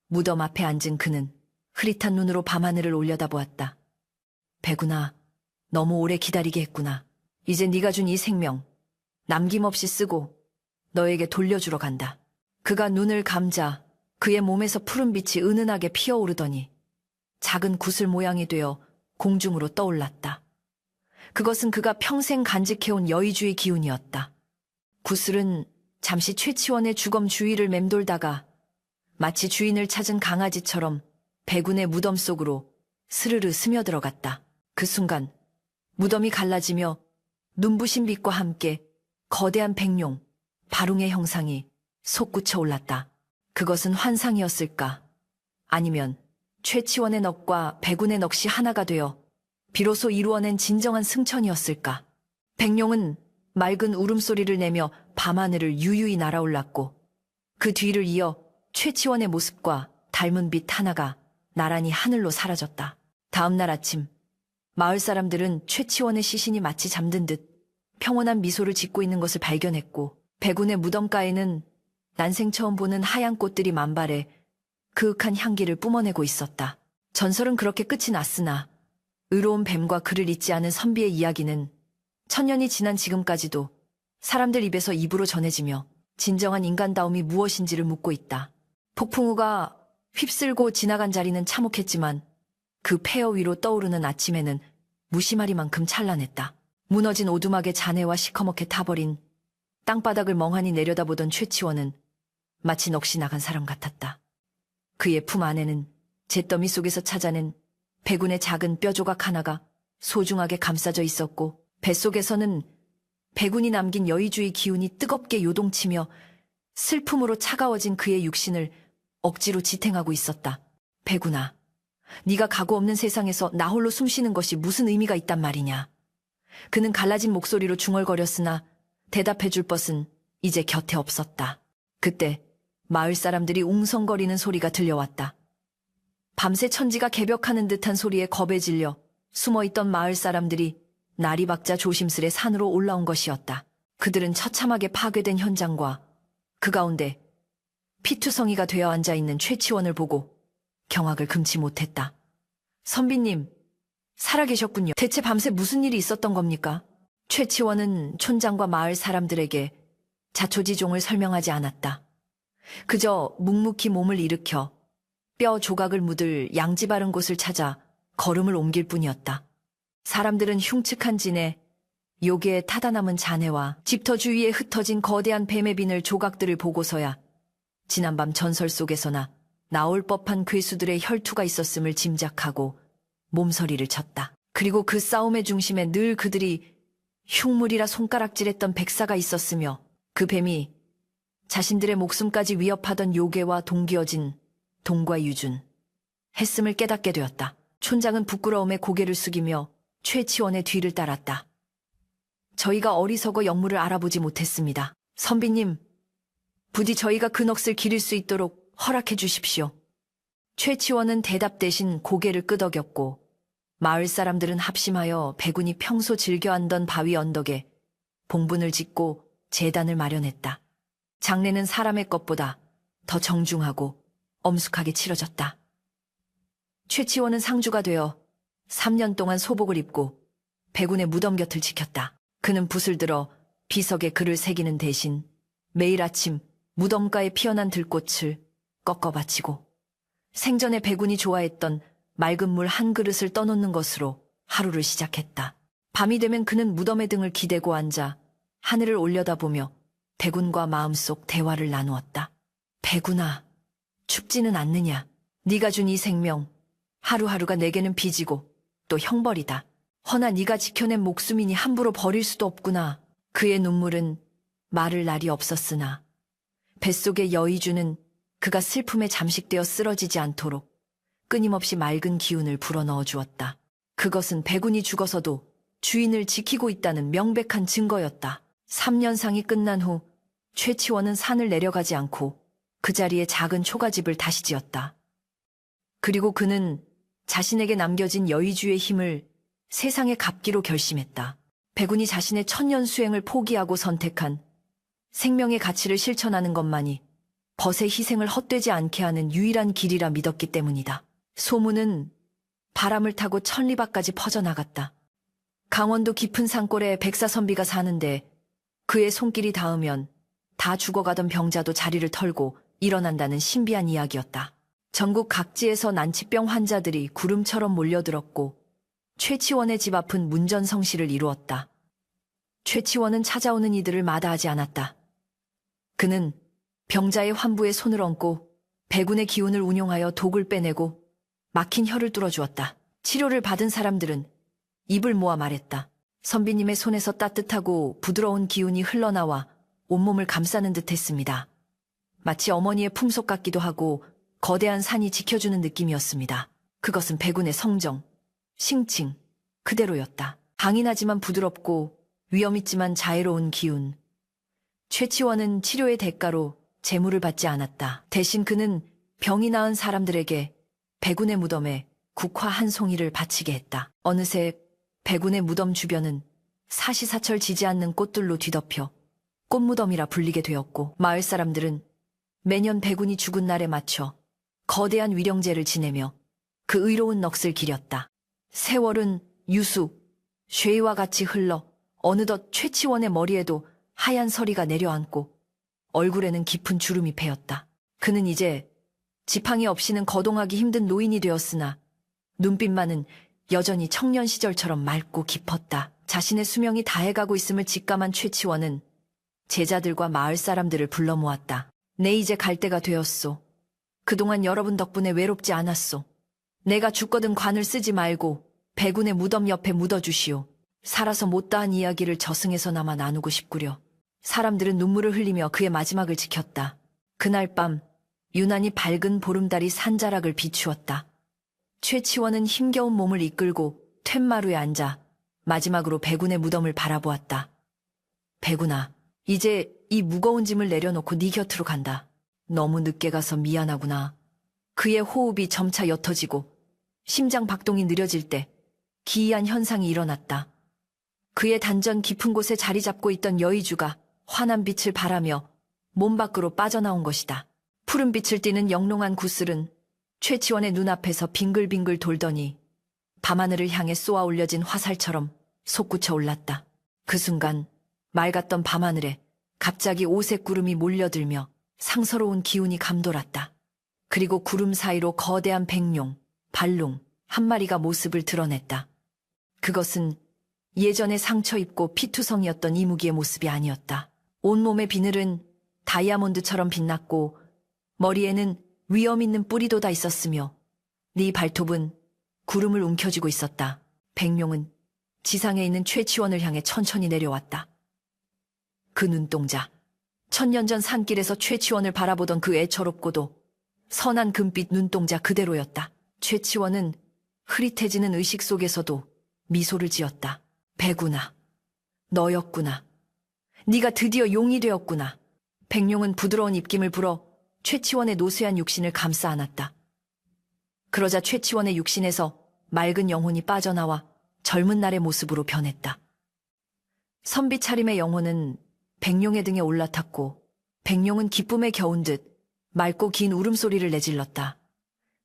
A: 무덤 앞에 앉은 그는 흐릿한 눈으로 밤하늘을 올려다보았다. 백운아, 너무 오래 기다리게 했구나. 이제 네가 준 이 생명 남김없이 쓰고 너에게 돌려주러 간다. 그가 눈을 감자 그의 몸에서 푸른빛이 은은하게 피어오르더니 작은 구슬 모양이 되어 공중으로 떠올랐다. 그것은 그가 평생 간직해온 여의주의 기운이었다. 구슬은 잠시 최치원의 주검 주위를 맴돌다가 마치 주인을 찾은 강아지처럼 백운의 무덤 속으로 스르르 스며들어갔다. 그 순간 무덤이 갈라지며 눈부신 빛과 함께 거대한 백룡, 바룽의 형상이 솟구쳐 올랐다. 그것은 환상이었을까? 아니면 최치원의 넋과 백운의 넋이 하나가 되어 비로소 이루어낸 진정한 승천이었을까? 백룡은 맑은 울음소리를 내며 밤하늘을 유유히 날아올랐고 그 뒤를 이어 최치원의 모습과 닮은 빛 하나가 나란히 하늘로 사라졌다. 다음 날 아침 마을 사람들은 최치원의 시신이 마치 잠든 듯 평온한 미소를 짓고 있는 것을 발견했고 백운의 무덤가에는 난생 처음 보는 하얀 꽃들이 만발해 그윽한 향기를 뿜어내고 있었다. 전설은 그렇게 끝이 났으나 의로운 뱀과 그를 잊지 않은 선비의 이야기는 천년이 지난 지금까지도 사람들 입에서 입으로 전해지며 진정한 인간다움이 무엇인지를 묻고 있다. 폭풍우가 휩쓸고 지나간 자리는 참혹했지만 그 폐허 위로 떠오르는 아침에는 무심하리만큼 찬란했다. 무너진 오두막의 잔해와 시커멓게 타버린 땅바닥을 멍하니 내려다보던 최치원은 마치 넋이 나간 사람 같았다. 그의 품 안에는 잿더미 속에서 찾아낸 백운의 작은 뼈조각 하나가 소중하게 감싸져 있었고 뱃속에서는 백운이 남긴 여의주의 기운이 뜨겁게 요동치며 슬픔으로 차가워진 그의 육신을 억지로 지탱하고 있었다. 백운아, 네가 가고 없는 세상에서 나 홀로 숨쉬는 것이 무슨 의미가 있단 말이냐. 그는 갈라진 목소리로 중얼거렸으나 대답해줄 것은 이제 곁에 없었다. 그때 마을 사람들이 웅성거리는 소리가 들려왔다. 밤새 천지가 개벽하는 듯한 소리에 겁에 질려 숨어있던 마을 사람들이 날이 밝자 조심스레 산으로 올라온 것이었다. 그들은 처참하게 파괴된 현장과 그 가운데 피투성이가 되어 앉아있는 최치원을 보고 경악을 금치 못했다. 선비님, 살아계셨군요. 대체 밤새 무슨 일이 있었던 겁니까? 최치원은 촌장과 마을 사람들에게 자초지종을 설명하지 않았다. 그저 묵묵히 몸을 일으켜 뼈 조각을 묻을 양지 바른 곳을 찾아 걸음을 옮길 뿐이었다. 사람들은 흉측한 진에 요괴에 타다 남은 잔해와 집터 주위에 흩어진 거대한 뱀의 비늘 조각들을 보고서야 지난밤 전설 속에서나 나올 법한 괴수들의 혈투가 있었음을 짐작하고 몸서리를 쳤다. 그리고 그 싸움의 중심에 늘 그들이 흉물이라 손가락질했던 백사가 있었으며 그 뱀이 자신들의 목숨까지 위협하던 요괴와 동기어진 동과유준 했음을 깨닫게 되었다. 촌장은 부끄러움에 고개를 숙이며 최치원의 뒤를 따랐다. 저희가 어리석어 영물을 알아보지 못했습니다. 선비님, 부디 저희가 그 넋을 기릴 수 있도록 허락해 주십시오. 최치원은 대답 대신 고개를 끄덕였고 마을 사람들은 합심하여 백운이 평소 즐겨 앉던 바위 언덕에 봉분을 짓고 제단을 마련했다. 장례는 사람의 것보다 더 정중하고 엄숙하게 치러졌다. 최치원은 상주가 되어 3년 동안 소복을 입고 백운의 무덤 곁을 지켰다. 그는 붓을 들어 비석에 글을 새기는 대신 매일 아침 무덤가에 피어난 들꽃을 꺾어 바치고 생전에 백운이 좋아했던 맑은 물 한 그릇을 떠놓는 것으로 하루를 시작했다. 밤이 되면 그는 무덤의 등을 기대고 앉아 하늘을 올려다보며 백운과 마음속 대화를 나누었다. 백운아, 춥지는 않느냐? 네가 준 이 생명, 하루하루가 내게는 빚이고 또 형벌이다. 허나 네가 지켜낸 목숨이니 함부로 버릴 수도 없구나. 그의 눈물은 마를 날이 없었으나 뱃속의 여의주는 그가 슬픔에 잠식되어 쓰러지지 않도록 끊임없이 맑은 기운을 불어넣어 주었다. 그것은 백운이 죽어서도 주인을 지키고 있다는 명백한 증거였다. 3년상이 끝난 후 최치원은 산을 내려가지 않고 그 자리에 작은 초가집을 다시 지었다. 그리고 그는 자신에게 남겨진 여의주의 힘을 세상에 갚기로 결심했다. 백운이 자신의 천년 수행을 포기하고 선택한 생명의 가치를 실천하는 것만이 벗의 희생을 헛되지 않게 하는 유일한 길이라 믿었기 때문이다. 소문은 바람을 타고 천리밖까지 퍼져나갔다. 강원도 깊은 산골에 백사선비가 사는데 그의 손길이 닿으면 다 죽어가던 병자도 자리를 털고 일어난다는 신비한 이야기였다. 전국 각지에서 난치병 환자들이 구름처럼 몰려들었고 최치원의 집 앞은 문전성시를 이루었다. 최치원은 찾아오는 이들을 마다하지 않았다. 그는 병자의 환부에 손을 얹고 배군의 기운을 운용하여 독을 빼내고 막힌 혀를 뚫어주었다. 치료를 받은 사람들은 입을 모아 말했다. 선비님의 손에서 따뜻하고 부드러운 기운이 흘러나와 온몸을 감싸는 듯 했습니다. 마치 어머니의 품속 같기도 하고 거대한 산이 지켜주는 느낌이었습니다. 그것은 배군의 성정, 싱칭, 그대로였다. 강인하지만 부드럽고 위험있지만 자애로운 기운. 최치원은 치료의 대가로 재물을 받지 않았다. 대신 그는 병이 나은 사람들에게 배군의 무덤에 국화 한 송이를 바치게 했다. 어느새 배군의 무덤 주변은 사시사철 지지 않는 꽃들로 뒤덮여 꽃무덤이라 불리게 되었고 마을 사람들은 매년 배군이 죽은 날에 맞춰 거대한 위령제를 지내며 그 의로운 넋을 기렸다. 세월은 유수, 쉐이와 같이 흘러 어느덧 최치원의 머리에도 하얀 서리가 내려앉고 얼굴에는 깊은 주름이 패였다. 그는 이제 지팡이 없이는 거동하기 힘든 노인이 되었으나 눈빛만은 여전히 청년 시절처럼 맑고 깊었다. 자신의 수명이 다해가고 있음을 직감한 최치원은 제자들과 마을 사람들을 불러 모았다. 내 이제 갈 때가 되었소. 그동안 여러분 덕분에 외롭지 않았소. 내가 죽거든 관을 쓰지 말고 배군의 무덤 옆에 묻어주시오. 살아서 못다한 이야기를 저승에서나마 나누고 싶구려. 사람들은 눈물을 흘리며 그의 마지막을 지켰다. 그날 밤 유난히 밝은 보름달이 산자락을 비추었다. 최치원은 힘겨운 몸을 이끌고 툇마루에 앉아 마지막으로 배군의 무덤을 바라보았다. 배군아, 이제 이 무거운 짐을 내려놓고 네 곁으로 간다. 너무 늦게 가서 미안하구나. 그의 호흡이 점차 옅어지고 심장 박동이 느려질 때 기이한 현상이 일어났다. 그의 단전 깊은 곳에 자리 잡고 있던 여의주가 환한 빛을 발하며 몸 밖으로 빠져나온 것이다. 푸른 빛을 띠는 영롱한 구슬은 최치원의 눈앞에서 빙글빙글 돌더니 밤하늘을 향해 쏘아 올려진 화살처럼 솟구쳐 올랐다. 그 순간 맑았던 밤하늘에 갑자기 오색 구름이 몰려들며 상서로운 기운이 감돌았다. 그리고 구름 사이로 거대한 백룡, 발롱 한 마리가 모습을 드러냈다. 그것은 예전에 상처 입고 피투성이었던 이무기의 모습이 아니었다. 온몸의 비늘은 다이아몬드처럼 빛났고 머리에는 위험 있는 뿔이 돋아 있었으며 네 발톱은 구름을 움켜쥐고 있었다. 백룡은 지상에 있는 최치원을 향해 천천히 내려왔다. 그 눈동자, 천년 전 산길에서 최치원을 바라보던 그 애처롭고도 선한 금빛 눈동자 그대로였다. 최치원은 흐릿해지는 의식 속에서도 미소를 지었다. 배구나, 너였구나. 네가 드디어 용이 되었구나. 백룡은 부드러운 입김을 불어 최치원의 노쇠한 육신을 감싸 안았다. 그러자 최치원의 육신에서 맑은 영혼이 빠져나와 젊은 날의 모습으로 변했다. 선비 차림의 영혼은 백룡의 등에 올라탔고 백룡은 기쁨에 겨운 듯 맑고 긴 울음소리를 내질렀다.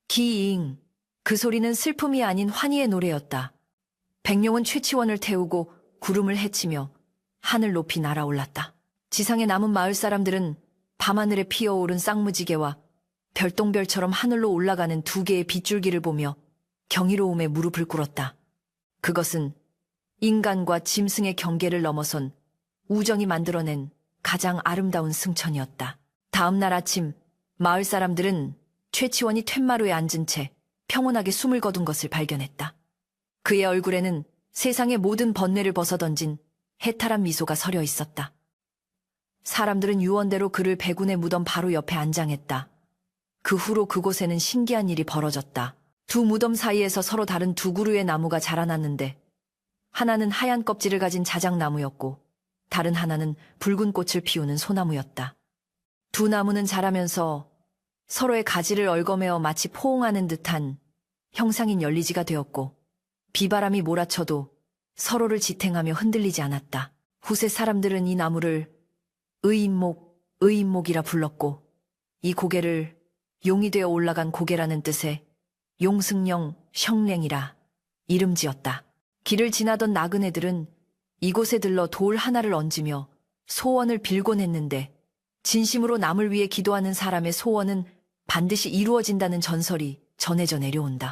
A: 기잉, 그 소리는 슬픔이 아닌 환희의 노래였다. 백룡은 최치원을 태우고 구름을 헤치며 하늘 높이 날아올랐다. 지상에 남은 마을 사람들은 밤하늘에 피어오른 쌍무지개와 별똥별처럼 하늘로 올라가는 두 개의 빗줄기를 보며 경이로움에 무릎을 꿇었다. 그것은 인간과 짐승의 경계를 넘어선 우정이 만들어낸 가장 아름다운 승천이었다. 다음 날 아침 마을 사람들은 최치원이 툇마루에 앉은 채 평온하게 숨을 거둔 것을 발견했다. 그의 얼굴에는 세상의 모든 번뇌를 벗어던진 해탈한 미소가 서려 있었다. 사람들은 유언대로 그를 배군의 무덤 바로 옆에 안장했다. 그 후로 그곳에는 신기한 일이 벌어졌다. 두 무덤 사이에서 서로 다른 두 그루의 나무가 자라났는데 하나는 하얀 껍질을 가진 자작나무였고 다른 하나는 붉은 꽃을 피우는 소나무였다. 두 나무는 자라면서 서로의 가지를 얽어매어 마치 포옹하는 듯한 형상인 열리지가 되었고 비바람이 몰아쳐도 서로를 지탱하며 흔들리지 않았다. 후세 사람들은 이 나무를 의인목이라 불렀고 이 고개를 용이 되어 올라간 고개라는 뜻의 용승령 형랭이라 이름 지었다. 길을 지나던 나그네들은 이곳에 들러 돌 하나를 얹으며 소원을 빌곤 했는데 진심으로 남을 위해 기도하는 사람의 소원은 반드시 이루어진다는 전설이 전해져 내려온다.